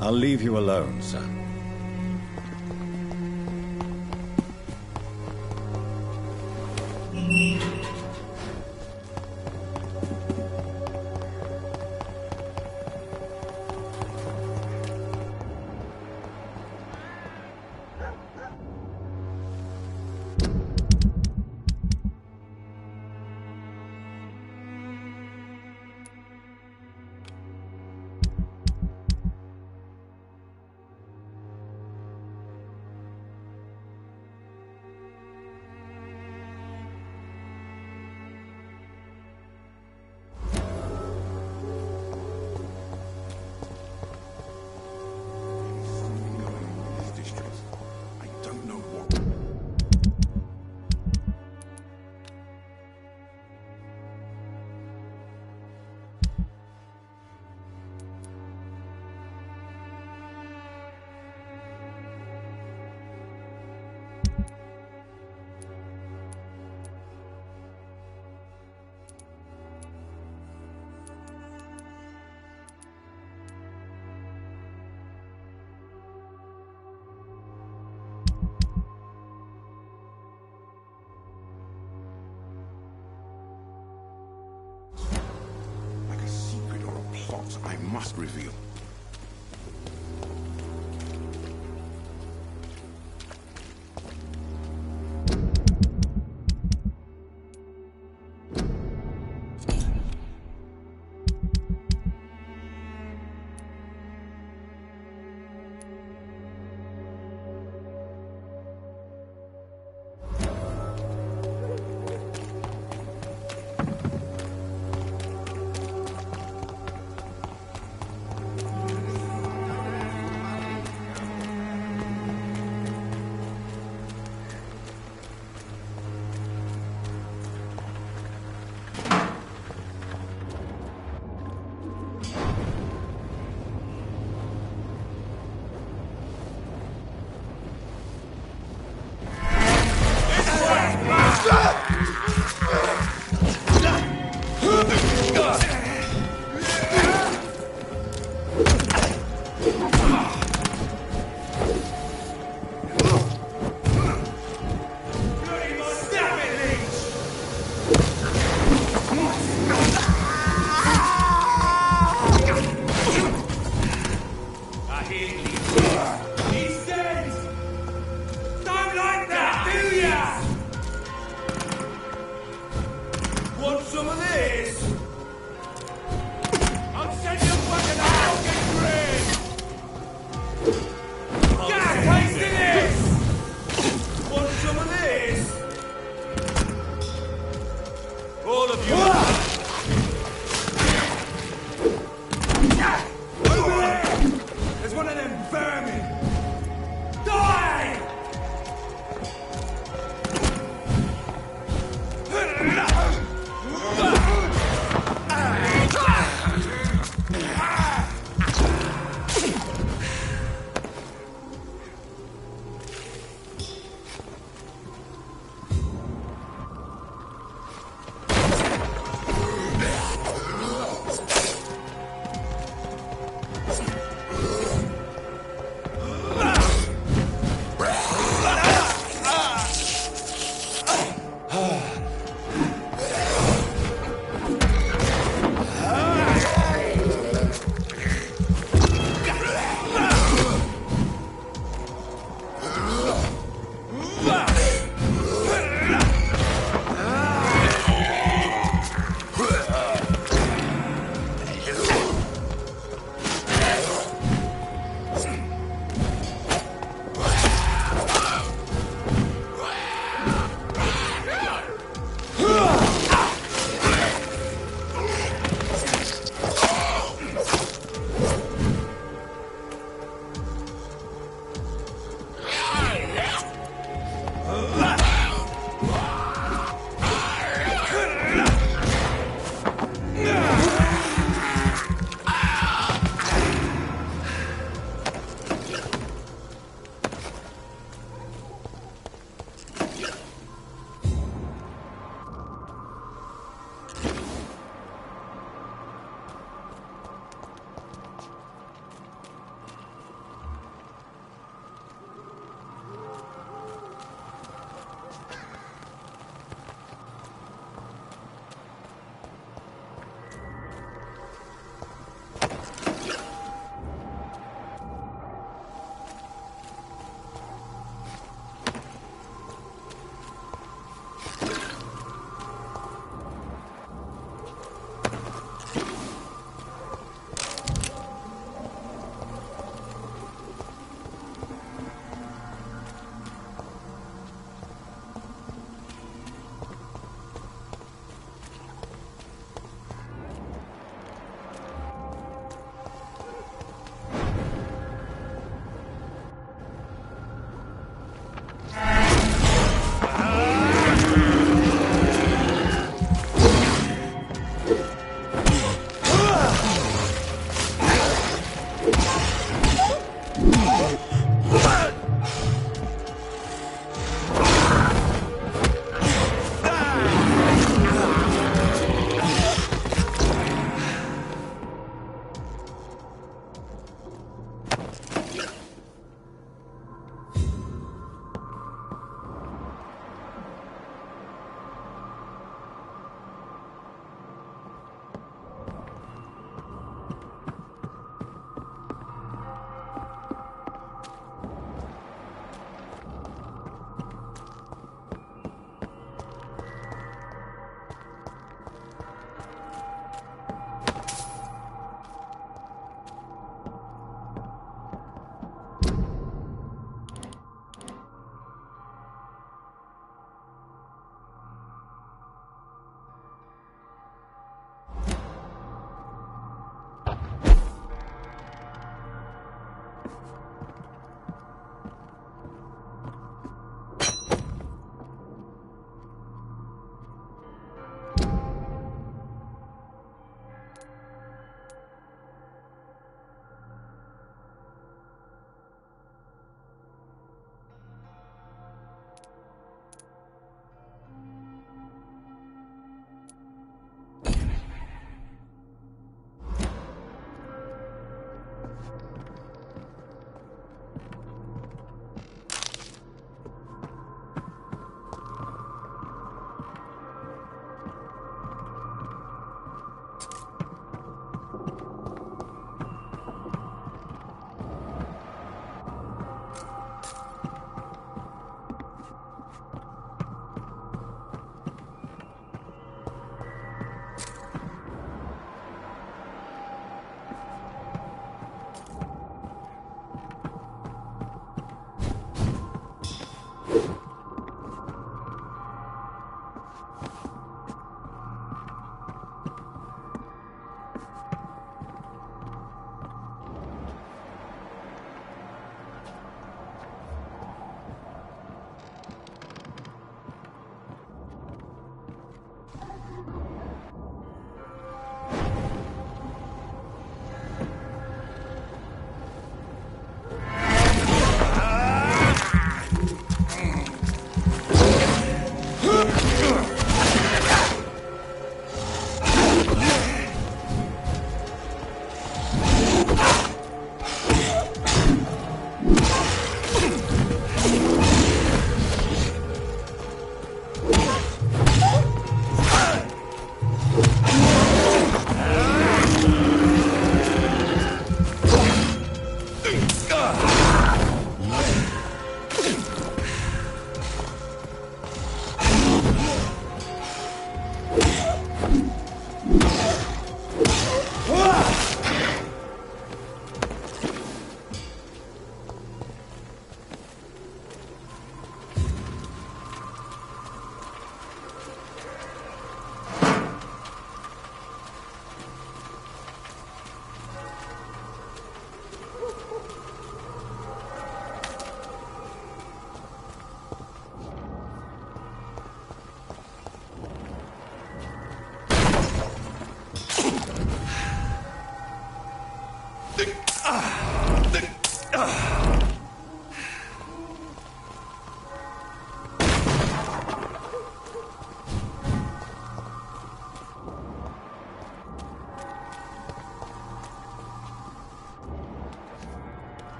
D: I'll leave you alone, sir.
K: I must reveal.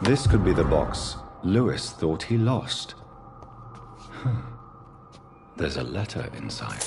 D: This could be the box Lewis thought he lost. There's a letter inside.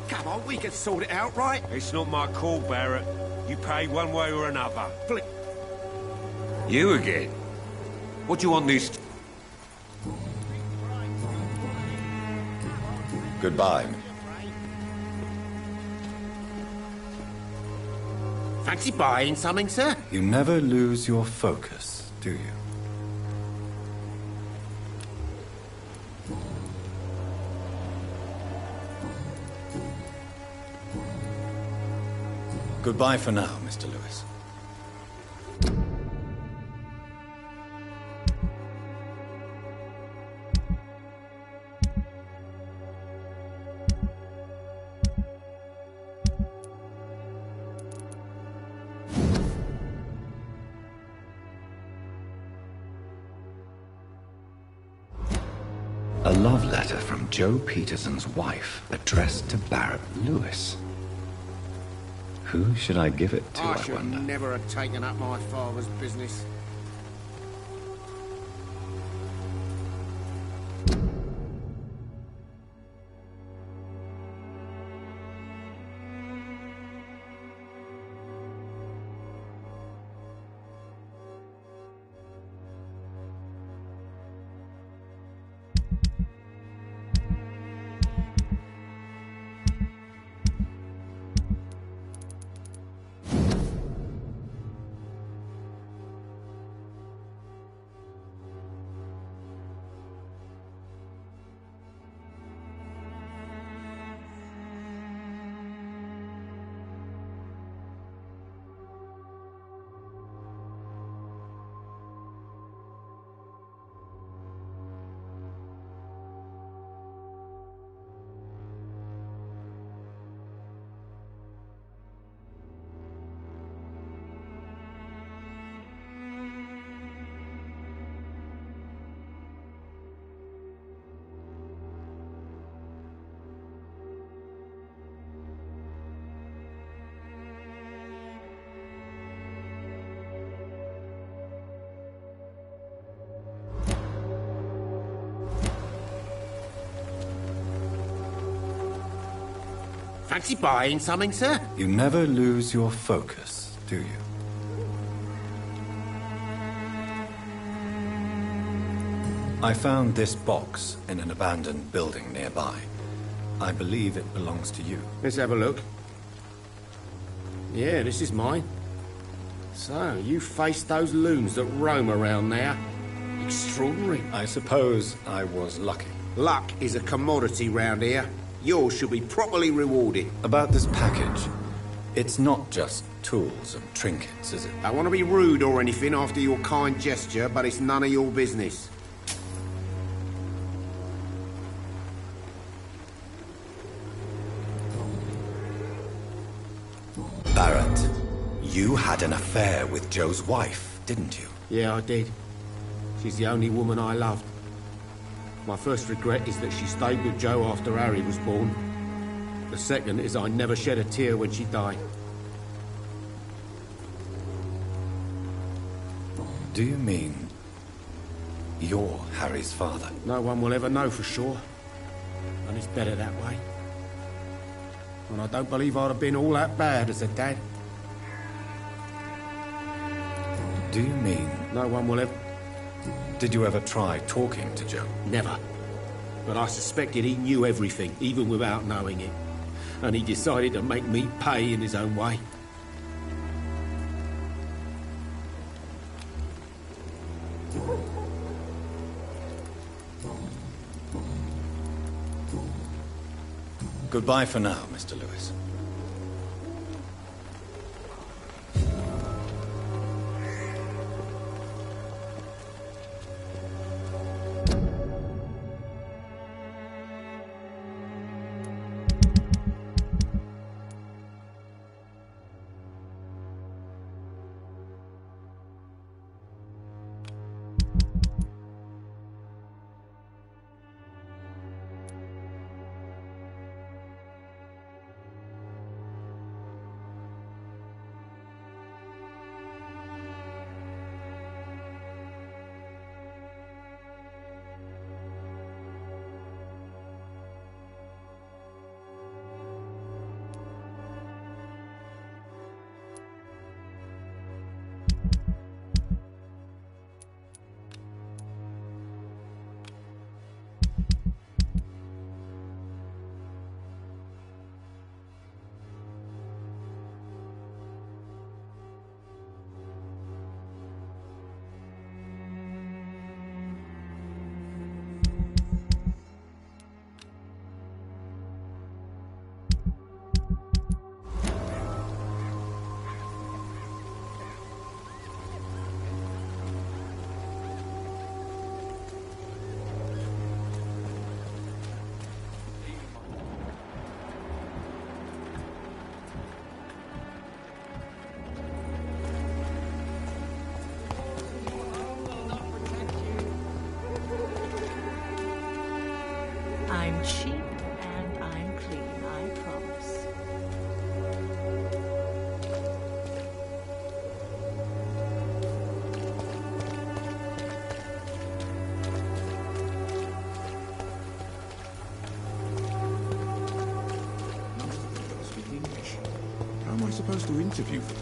B: Come on, we can sort it out, right?
A: It's not my call, Barrett. You pay one way or another.
B: Flip.
A: You again? What do you want this?
D: Goodbye.
B: Fancy buying something, sir?
D: You never lose your focus, do you? Goodbye for now, Mr. Lewis. A love letter from Joe Peterson's wife, addressed to Barrett Lewis. Who should I give it to, I
B: should
D: wonder?
B: never have taken up my father's business. Fancy buying something, sir?
D: You never lose your focus, do you? I found this box in an abandoned building nearby. I believe it belongs to you.
B: Let's have a look. Yeah, this is mine. So, you faced those loons that roam around there. Extraordinary.
D: I suppose I was lucky.
B: Luck is a commodity round here. Yours should be properly rewarded.
D: About this package, it's not just tools and trinkets, is it?
B: I want to be rude or anything after your kind gesture, but it's none of your business.
D: Barrett, you had an affair with Joe's wife, didn't you?
B: Yeah, I did. She's the only woman I loved. My first regret is that she stayed with Joe after Harry was born. The second is I never shed a tear when she died.
D: Do you mean you're Harry's father?
B: No one will ever know for sure. And it's better that way. And I don't believe I'd have been all that bad as a dad.
D: Do you mean...
B: No one will ever...
D: Did you ever try talking to Joe?
B: Never. But I suspected he knew everything, even without knowing it. And he decided to make me pay in his own way.
D: Goodbye for now, Mr. Lewis.
N: I'm cheap and I'm clean, I promise.
K: How am I supposed to interview them?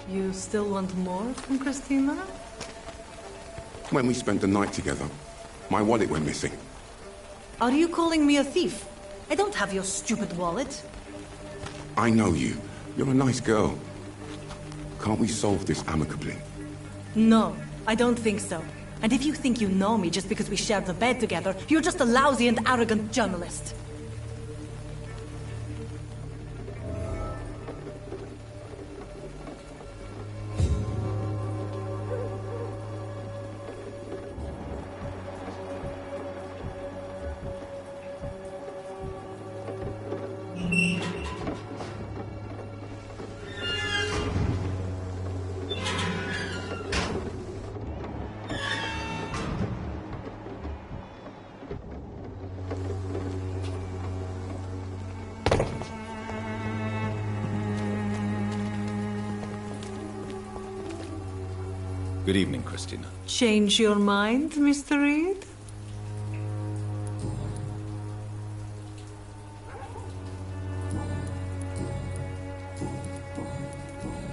N: You still want more from Christina?
K: When we spent the night together, my wallet went missing.
N: Are you calling me a thief? I don't have your stupid wallet.
K: I know you. You're a nice girl. Can't we solve this amicably?
N: No, I don't think so. And if you think you know me just because we shared the bed together, you're just a lousy and arrogant journalist.
D: Good evening, Christina.
N: Change your mind, Mr. Reed?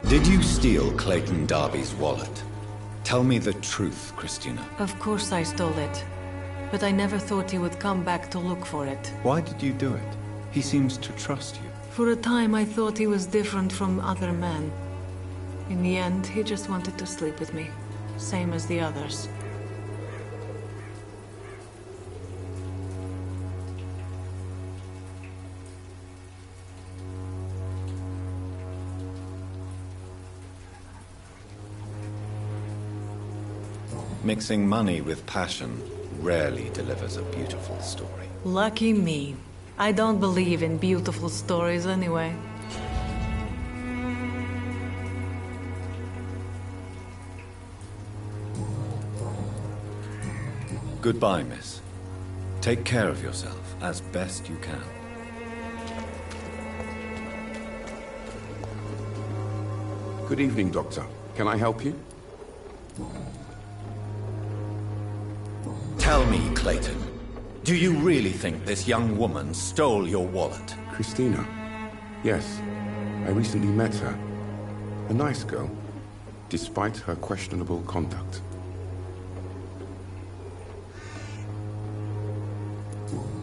D: Did you steal Clayton Darby's wallet? Tell me the truth, Christina.
N: Of course I stole it. But I never thought he would come back to look for it.
D: Why did you do it? He seems to trust you.
N: For a time I thought he was different from other men. In the end, he just wanted to sleep with me. Same as the others.
D: Mixing money with passion rarely delivers a beautiful story.
N: Lucky me. I don't believe in beautiful stories anyway.
D: Goodbye, miss. Take care of yourself as best you can.
K: Good evening, Doctor. Can I help you?
C: Tell me, Clayton, do you really think this young woman stole your wallet?
K: Christina? Yes. I recently met her. A nice girl, despite her questionable conduct.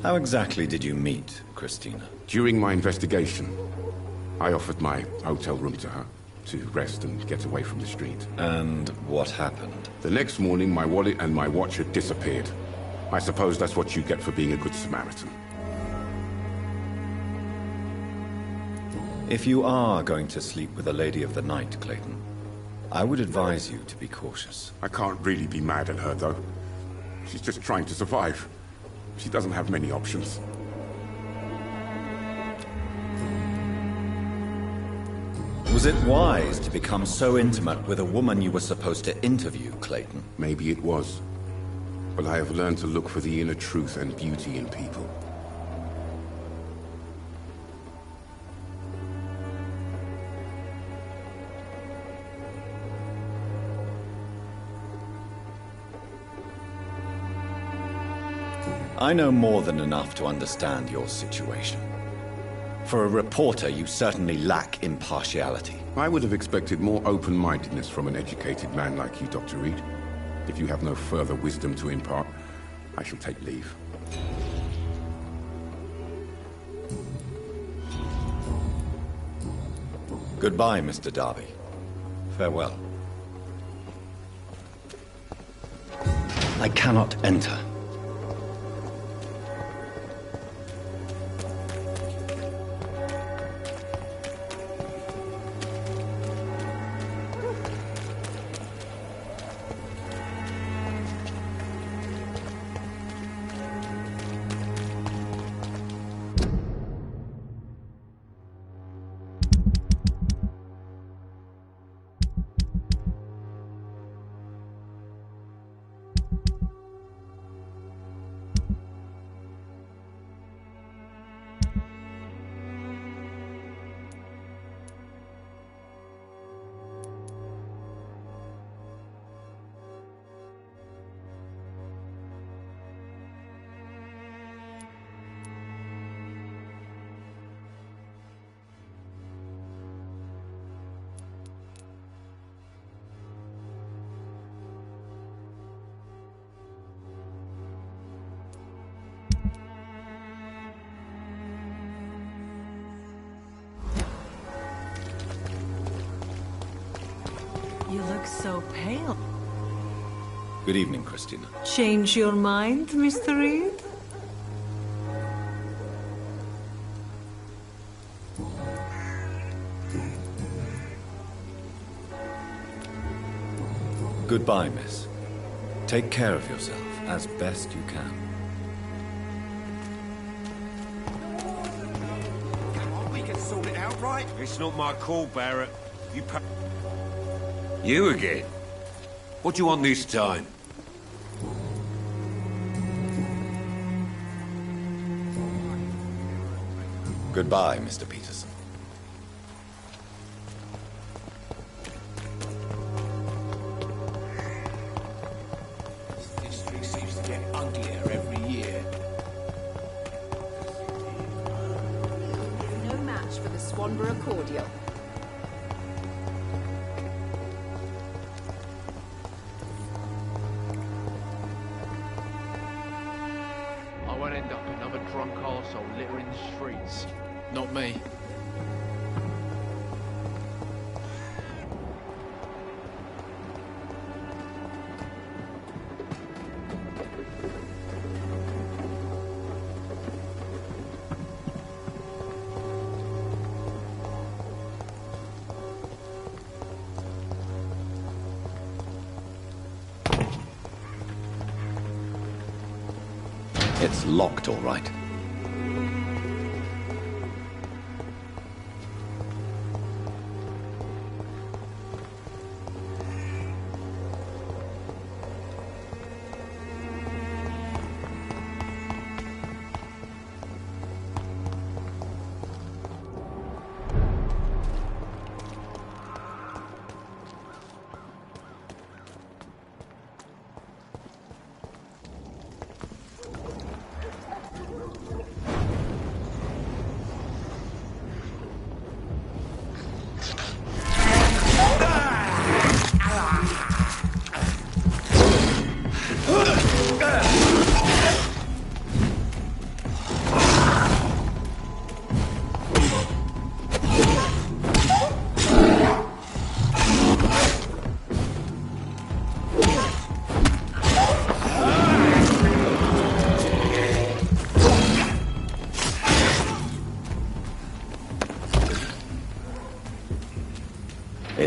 D: How exactly did you meet Christina?
K: During my investigation, I offered my hotel room to her to rest and get away from the street.
D: And what happened?
K: The next morning, my wallet and my watch had disappeared. I suppose that's what you get for being a good Samaritan.
D: If you are going to sleep with a Lady of the Night, Clayton, I would advise you to be cautious.
K: I can't really be mad at her, though. She's just trying to survive. She doesn't have many options.
D: Was it wise to become so intimate with a woman you were supposed to interview, Clayton?
K: Maybe it was. But I have learned to look for the inner truth and beauty in people.
D: I know more than enough to understand your situation. For a reporter, you certainly lack impartiality.
K: I would have expected more open-mindedness from an educated man like you, Dr. Reed. If you have no further wisdom to impart, I shall take leave.
D: Goodbye, Mr. Darby. Farewell. I cannot enter.
N: You look so pale.
D: Good evening, Christina.
N: Change your mind, Mr. Reed?
D: Goodbye, miss. Take care of yourself as best you can.
A: Come on, we can sort it out, right? It's not my call, Barrett. You again? What do you want this time?
D: Goodbye, Mr. Peterson.
A: This district seems to get uglier every year.
O: No match for the Swanborough cordial.
L: I won't end up another drunk arsehole littering the streets. Not me.
D: It's locked, all right.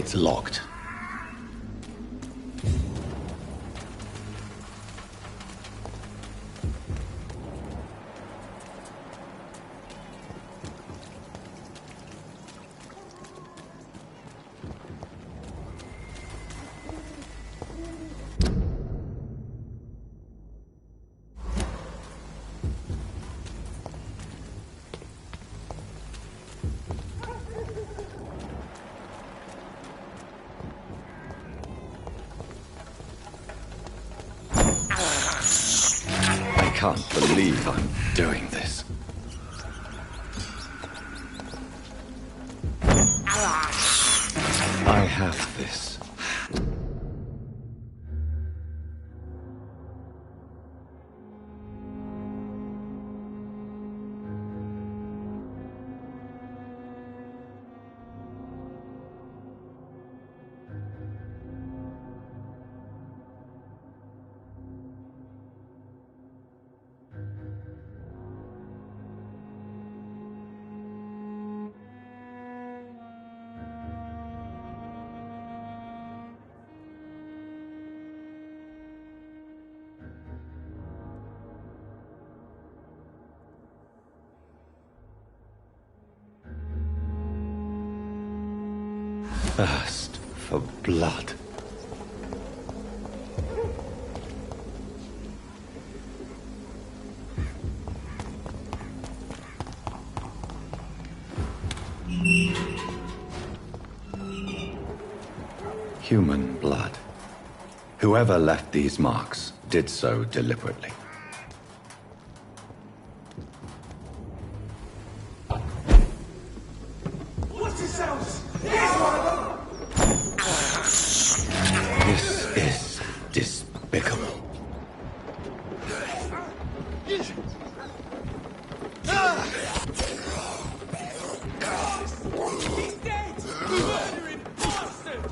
C: It's locked. I can't believe I'm doing this. I have this. Thirst for blood. Human blood. Whoever left these marks did so deliberately.
J: What's this house? Here's one of them!
C: This is despicable.
J: He's dead! You murdering bastard!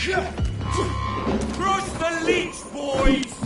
J: Crush the leech, boys!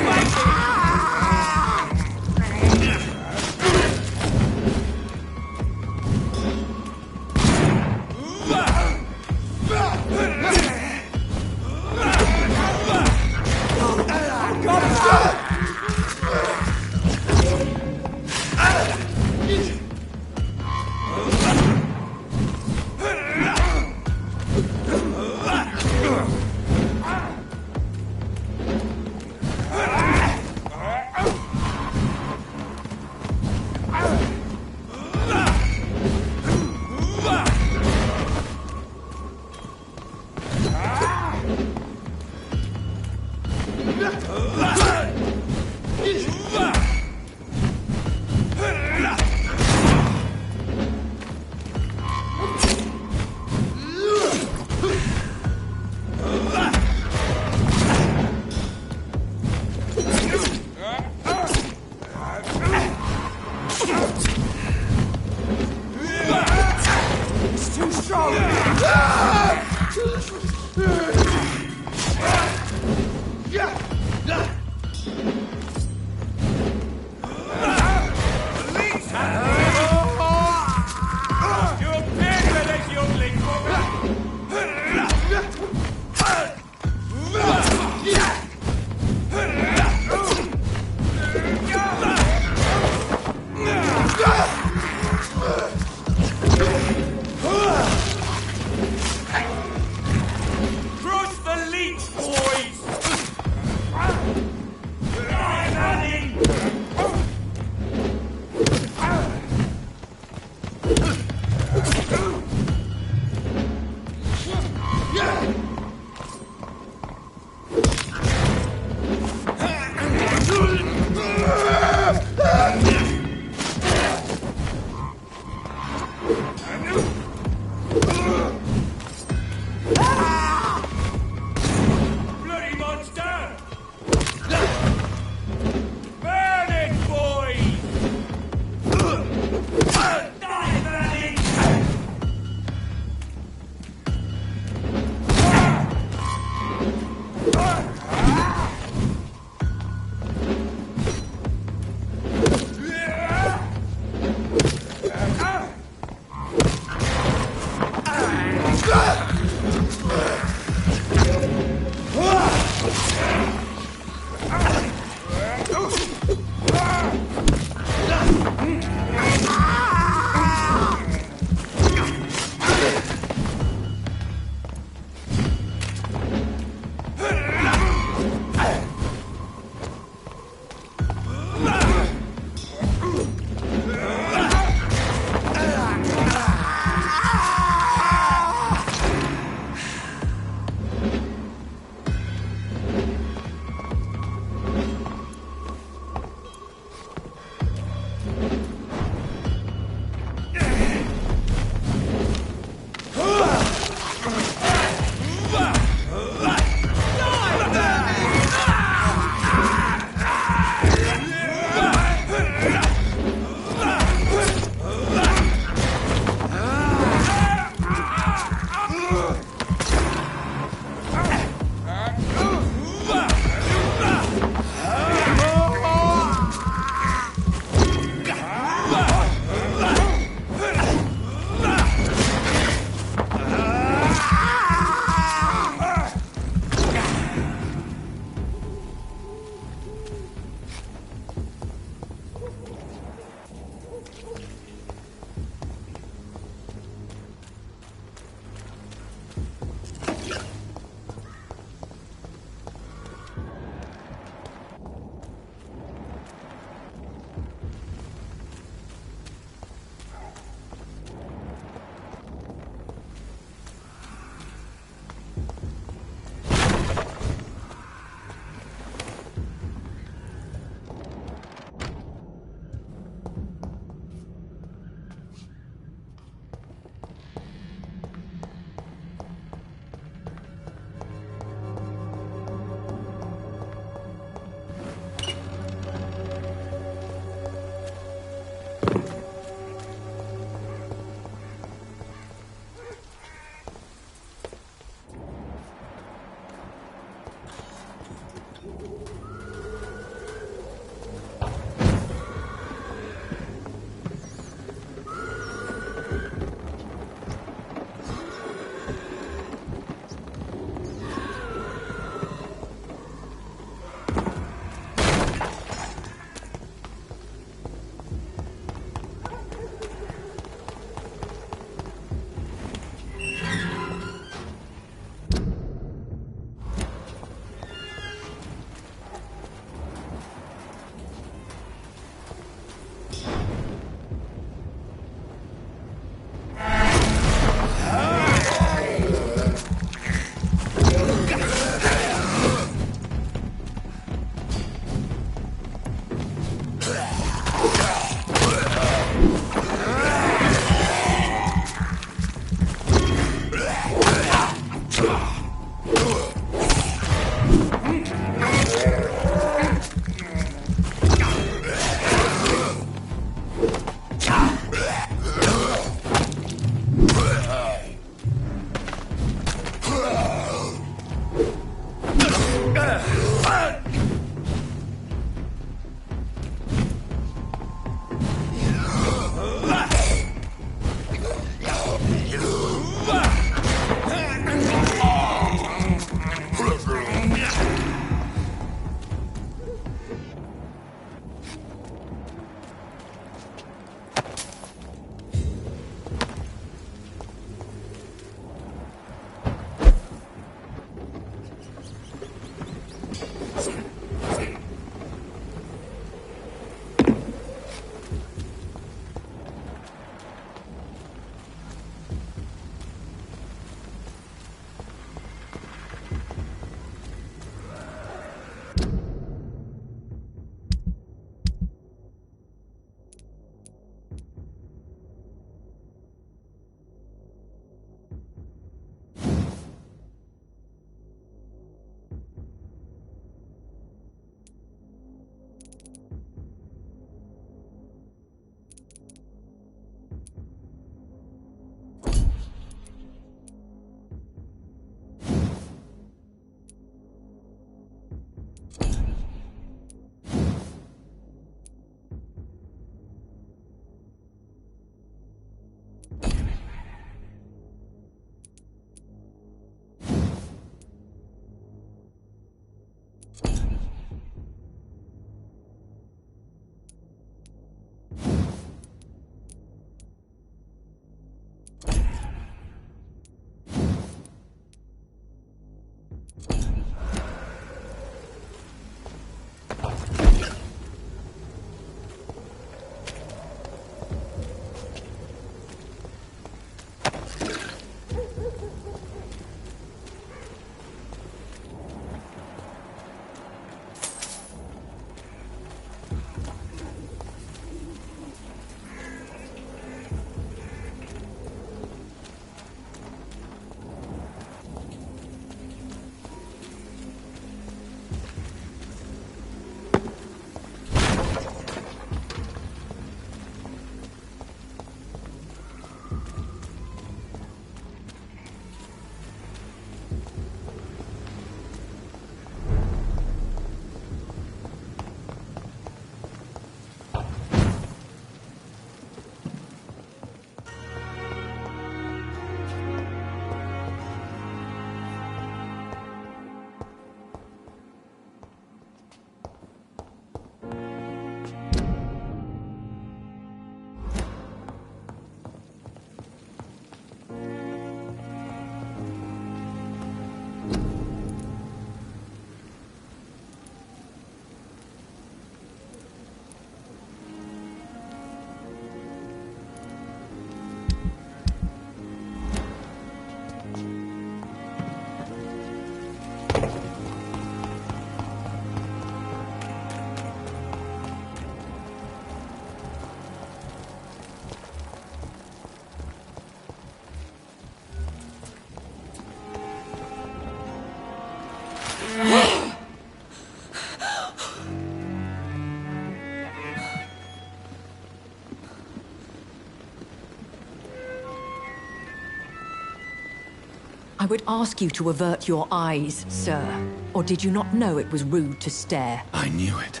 P: I would ask you to avert your eyes, sir. Or did you not know it was rude to stare?
D: I knew it.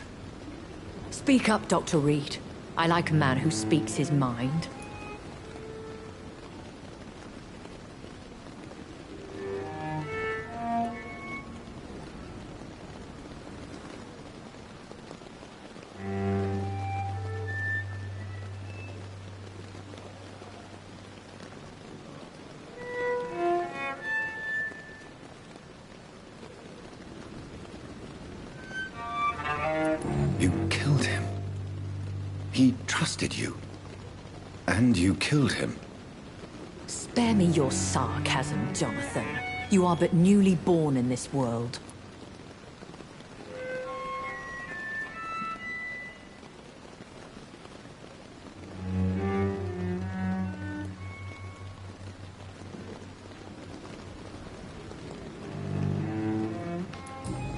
P: Speak up, Dr. Reed. I like a man who speaks his mind.
D: You killed him. He trusted you. And you killed him.
P: Spare me your sarcasm, Jonathan. You are but newly born in this world.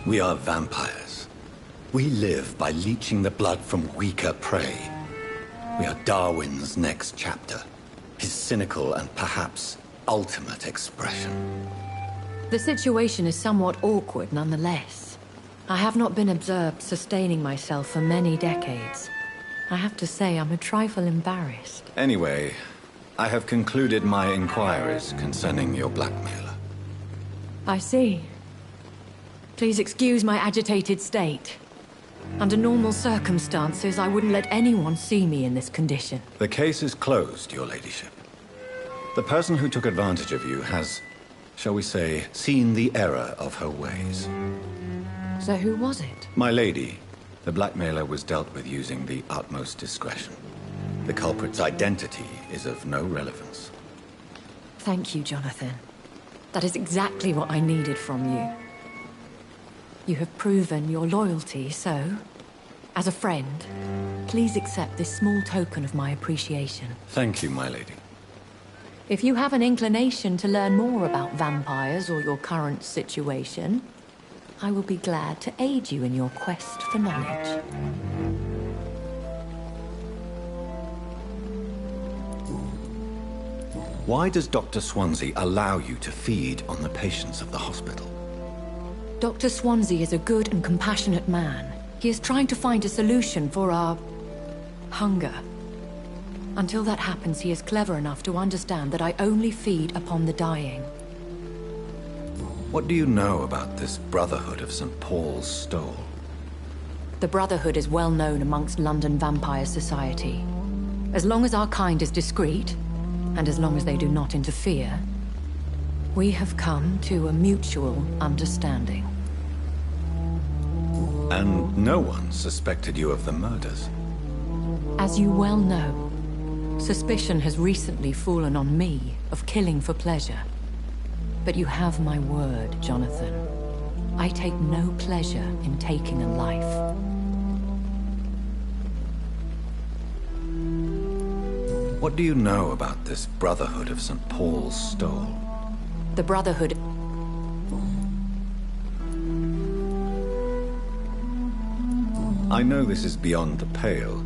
D: We are vampires. We live by leeching the blood from weaker prey. We are Darwin's next chapter. His cynical and perhaps ultimate expression.
P: The situation is somewhat awkward nonetheless. I have not been observed sustaining myself for many decades. I have to say I'm a trifle embarrassed.
D: Anyway, I have concluded my inquiries concerning your blackmailer.
P: I see. Please excuse my agitated state. Under normal circumstances, I wouldn't let anyone see me in this condition.
D: The case is closed, your ladyship. The person who took advantage of you has, shall we say, seen the error of her ways.
P: So who was it?
D: My lady, the blackmailer was dealt with using the utmost discretion. The culprit's identity is of no relevance.
P: Thank you, Jonathan. That is exactly what I needed from you. You have proven your loyalty, so, as a friend, please accept this small token of my appreciation.
D: Thank you, my lady.
P: If you have an inclination to learn more about vampires or your current situation, I will be glad to aid you in your quest for knowledge.
D: Why does Dr. Swansea allow you to feed on the patients of the hospital?
P: Dr. Swansea is a good and compassionate man. He is trying to find a solution for our hunger. Until that happens, he is clever enough to understand that I only feed upon the dying.
D: What do you know about this Brotherhood of St. Paul's Stole?
P: The Brotherhood is well known amongst London vampire society. As long as our kind is discreet, and as long as they do not interfere, we have come to a mutual understanding.
D: And no one suspected you of the murders?
P: As you well know, suspicion has recently fallen on me of killing for pleasure. But you have my word, Jonathan. I take no pleasure in taking a life.
D: What do you know about this Brotherhood of St. Paul's Stole?
P: The Brotherhood...
D: I know this is beyond the pale,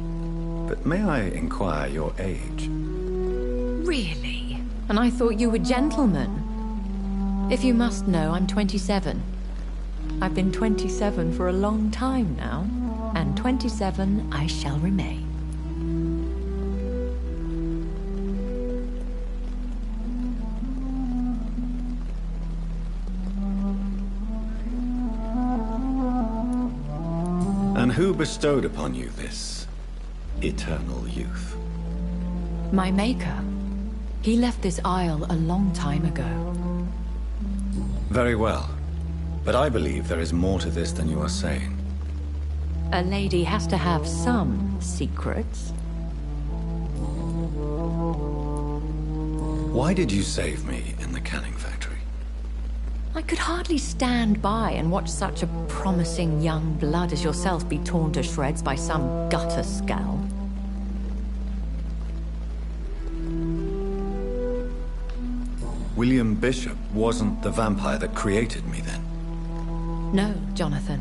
D: but may I inquire your age?
P: Really? And I thought you were gentlemen. If you must know, I'm 27. I've been 27 for a long time now, and 27 I shall remain.
D: And who bestowed upon you this eternal youth?
P: My maker. He left this isle a long time ago.
D: Very well. But I believe there is more to this than you are saying.
P: A lady has to have some secrets.
D: Why did you save me in the canning factory?
P: I could hardly stand by and watch such a promising young blood as yourself be torn to shreds by some gutter scowl.
D: William Bishop wasn't the vampire that created me then?
P: No, Jonathan.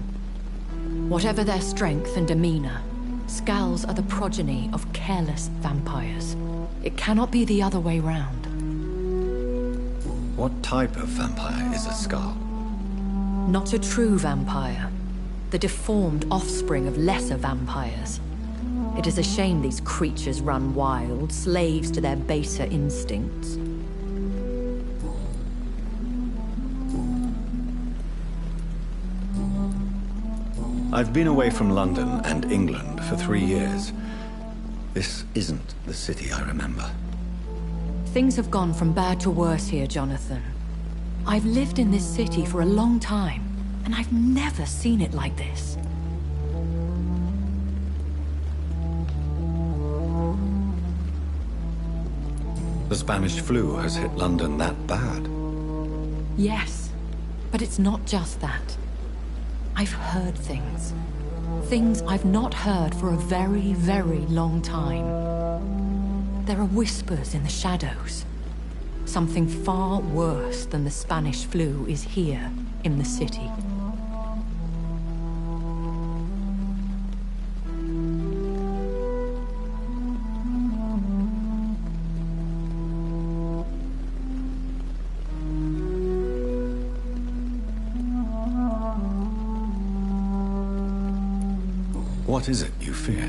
P: Whatever their strength and demeanor, Scowls are the progeny of careless vampires. It cannot be the other way round.
D: What type of vampire is a Skull?
P: Not a true vampire. The deformed offspring of lesser vampires. It is a shame these creatures run wild, slaves to their baser instincts.
D: I've been away from London and England for 3 years. This isn't the city I remember.
P: Things have gone from bad to worse here, Jonathan. I've lived in this city for a long time, and I've never seen it like this.
D: The Spanish flu has hit London that bad.
P: Yes, but it's not just that. I've heard things. Things I've not heard for a very, very long time. There are whispers in the shadows. Something far worse than the Spanish flu is here in the city.
D: What is it you fear?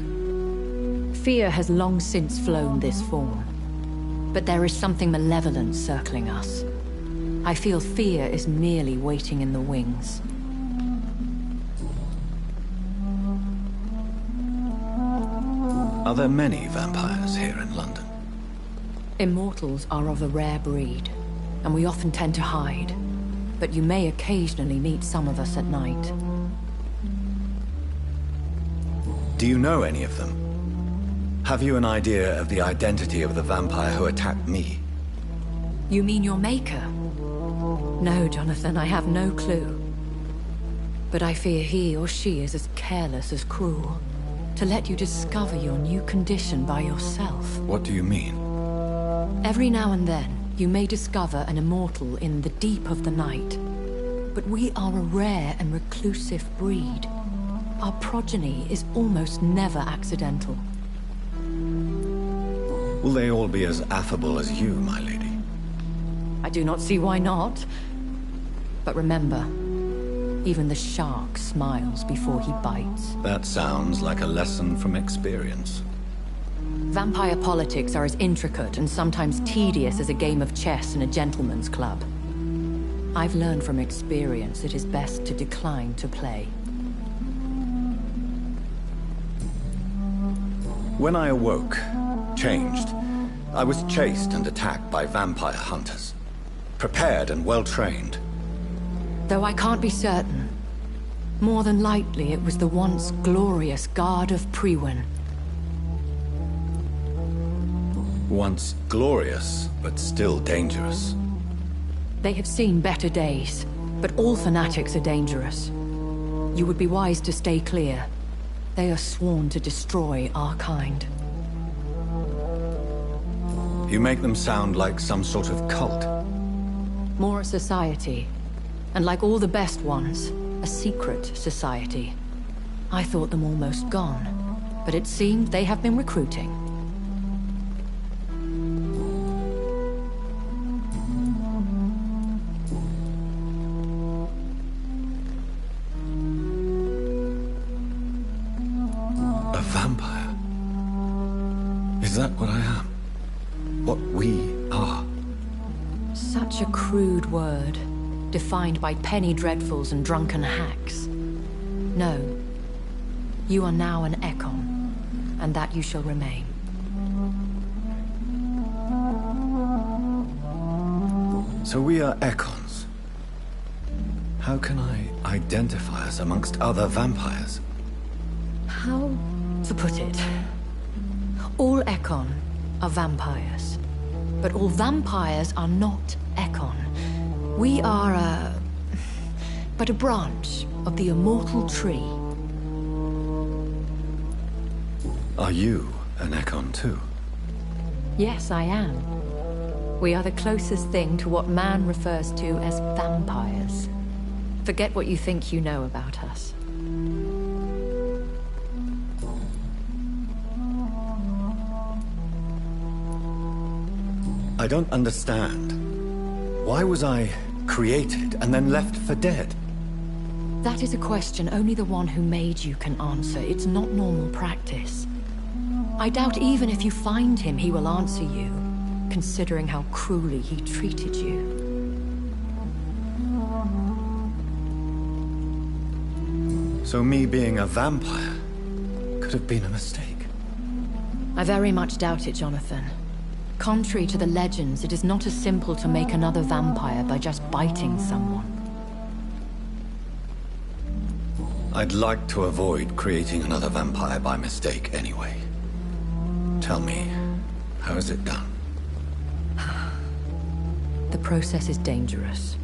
P: Fear has long since flown this form. But there is something malevolent circling us. I feel fear is merely waiting in the wings.
D: Are there many vampires here in London?
P: Immortals are of a rare breed, and we often tend to hide. But you may occasionally meet some of us at night.
D: Do you know any of them? Have you an idea of the identity of the vampire who attacked me?
P: You mean your maker? No, Jonathan, I have no clue. But I fear he or she is as careless as cruel. To let you discover your new condition by yourself.
D: What do you mean?
P: Every now and then, you may discover an immortal in the deep of the night. But we are a rare and reclusive breed. Our progeny is almost never accidental.
D: Will they all be as affable as you, my lady?
P: I do not see why not. But remember, even the shark smiles before he bites.
D: That sounds like a lesson from experience.
P: Vampire politics are as intricate and sometimes tedious as a game of chess in a gentleman's club. I've learned from experience it is best to decline to play.
D: When I awoke, changed, I was chased and attacked by vampire hunters. Prepared and well-trained.
P: Though I can't be certain, more than likely it was the once glorious Guard of Priwen.
D: Once glorious, but still dangerous.
P: They have seen better days, but all fanatics are dangerous. You would be wise to stay clear. They are sworn to destroy our kind.
D: You make them sound like some sort of cult.
P: More a society. And like all the best ones, a secret society. I thought them almost gone, but it seemed they have been recruiting.
D: A vampire? Is that what I am? What we are?
P: Such a crude word. Defined by penny dreadfuls and drunken hacks. No. You are now an Ekon, and that you shall remain.
D: So we are Ekons. How can I identify us amongst other vampires?
P: How to put it? All Ekon are vampires. But all vampires are not Ekon. We are but a branch of the immortal tree.
D: Are you an Ekon too?
P: Yes, I am. We are the closest thing to what man refers to as vampires. Forget what you think you know about us.
D: I don't understand. Why was I created and then left for dead?
P: That is a question only the one who made you can answer. It's not normal practice. I doubt even if you find him, he will answer you, considering how cruelly he treated you.
D: So me being a vampire could have been a mistake.
P: I very much doubt it, Jonathan. Contrary to the legends, it is not as simple to make another vampire by just biting someone.
D: I'd like to avoid creating another vampire by mistake anyway. Tell me, how is it done?
P: The process is dangerous.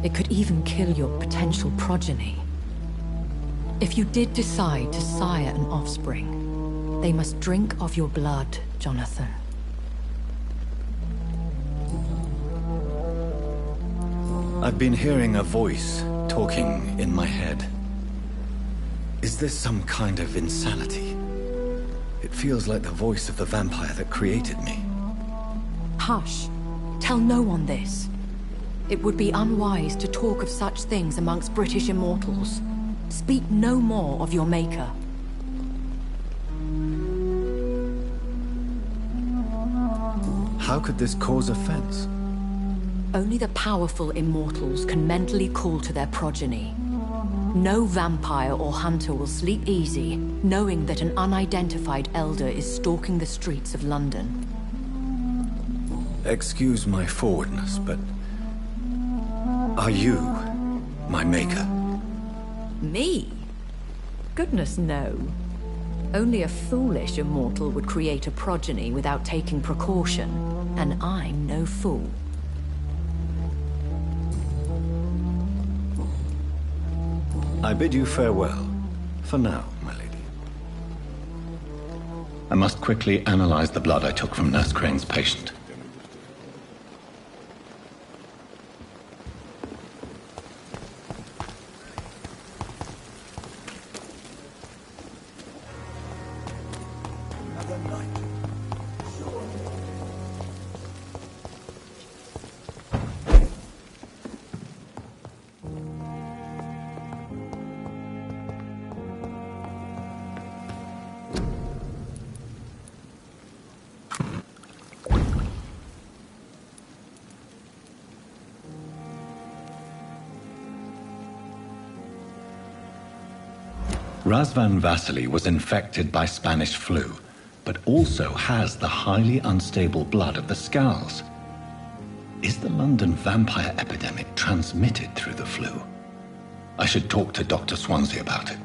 P: It could even kill your potential progeny. If you did decide to sire an offspring, they must drink of your blood, Jonathan.
D: I've been hearing a voice talking in my head. Is this some kind of insanity? It feels like the voice of the vampire that created me.
P: Hush. Tell no one this. It would be unwise to talk of such things amongst British immortals. Speak no more of your maker.
M: How could this cause offense?
P: Only the powerful immortals can mentally call to their progeny. No vampire or hunter will sleep easy, knowing that an unidentified elder is stalking the streets of London.
D: Excuse my forwardness, but... are you my maker?
P: Me? Goodness, no. Only a foolish immortal would create a progeny without taking precaution, and I'm no fool.
D: I bid you farewell, for now, my lady. I must quickly analyze the blood I took from Nurse Crane's patient. Razvan Vasily was infected by Spanish flu, but also has the highly unstable blood of the Scowls. Is the London vampire epidemic transmitted through the flu? I should talk to Dr. Swansea about it.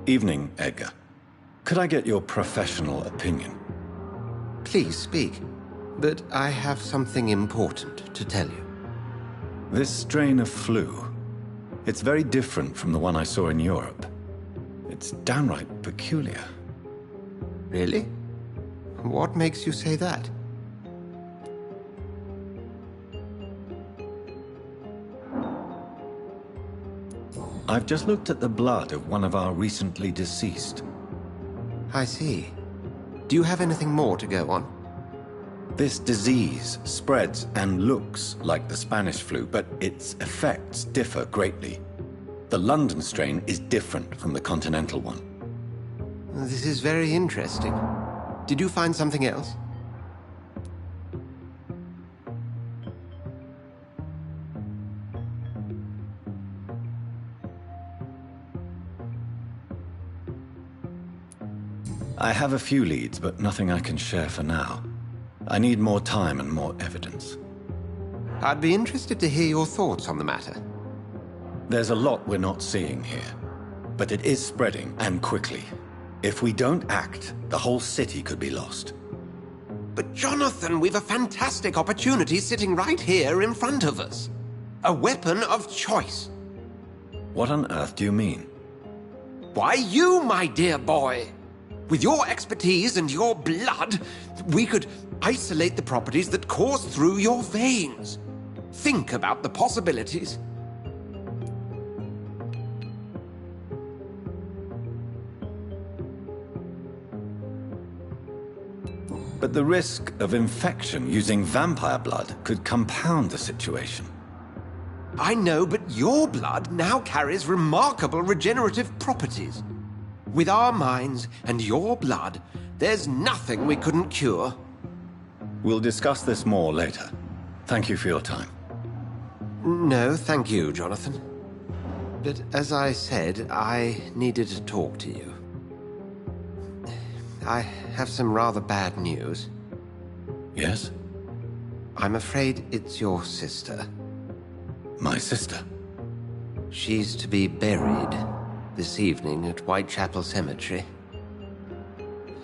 D: Evening, Edgar. Could I get your professional opinion?
Q: Please speak, but I have something important to tell you.
D: This strain of flu, it's very different from the one I saw in Europe. It's downright peculiar.
Q: Really? What makes you say that?
D: I've just looked at the blood of one of our recently deceased.
Q: I see. Do you have anything more to go on?
D: This disease spreads and looks like the Spanish flu, but its effects differ greatly. The London strain is different from the continental one.
Q: This is very interesting. Did you find something else?
D: I have a few leads, but nothing I can share for now. I need more time and more evidence.
Q: I'd be interested to hear your thoughts on the matter.
D: There's a lot we're not seeing here, but it is spreading, and quickly. If we don't act, the whole city could be lost.
Q: But Jonathan, we've a fantastic opportunity sitting right here in front of us. A weapon of choice.
D: What on earth do you mean?
Q: Why, you, my dear boy. With your expertise and your blood, we could isolate the properties that course through your veins. Think about the possibilities.
D: But the risk of infection using vampire blood could compound the situation.
Q: I know, but your blood now carries remarkable regenerative properties. With our minds and your blood, there's nothing we couldn't cure.
D: We'll discuss this more later. Thank you for your time.
Q: No, thank you, Jonathan. But as I said, I needed to talk to you. I have some rather bad news.
D: Yes?
Q: I'm afraid it's your sister.
D: My sister?
Q: She's to be buried this evening at Whitechapel Cemetery.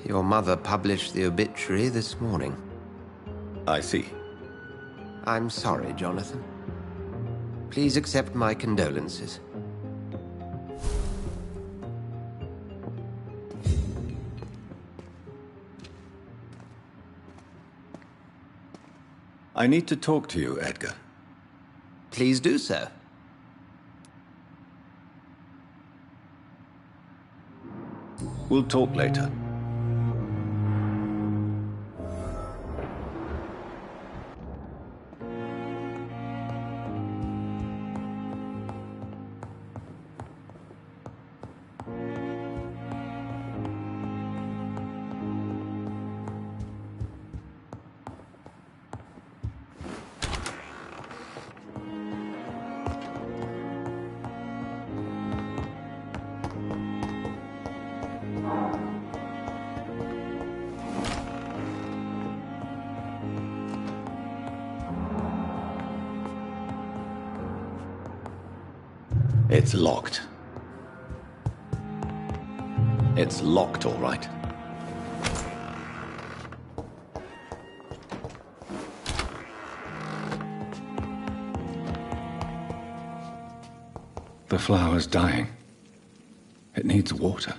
Q: Your mother published the obituary this morning.
D: I see.
Q: I'm sorry, Jonathan. Please accept my condolences.
D: I need to talk to you, Edgar.
Q: Please do so.
D: We'll talk later. It's locked. It's locked, all right. The flower's dying. It needs water.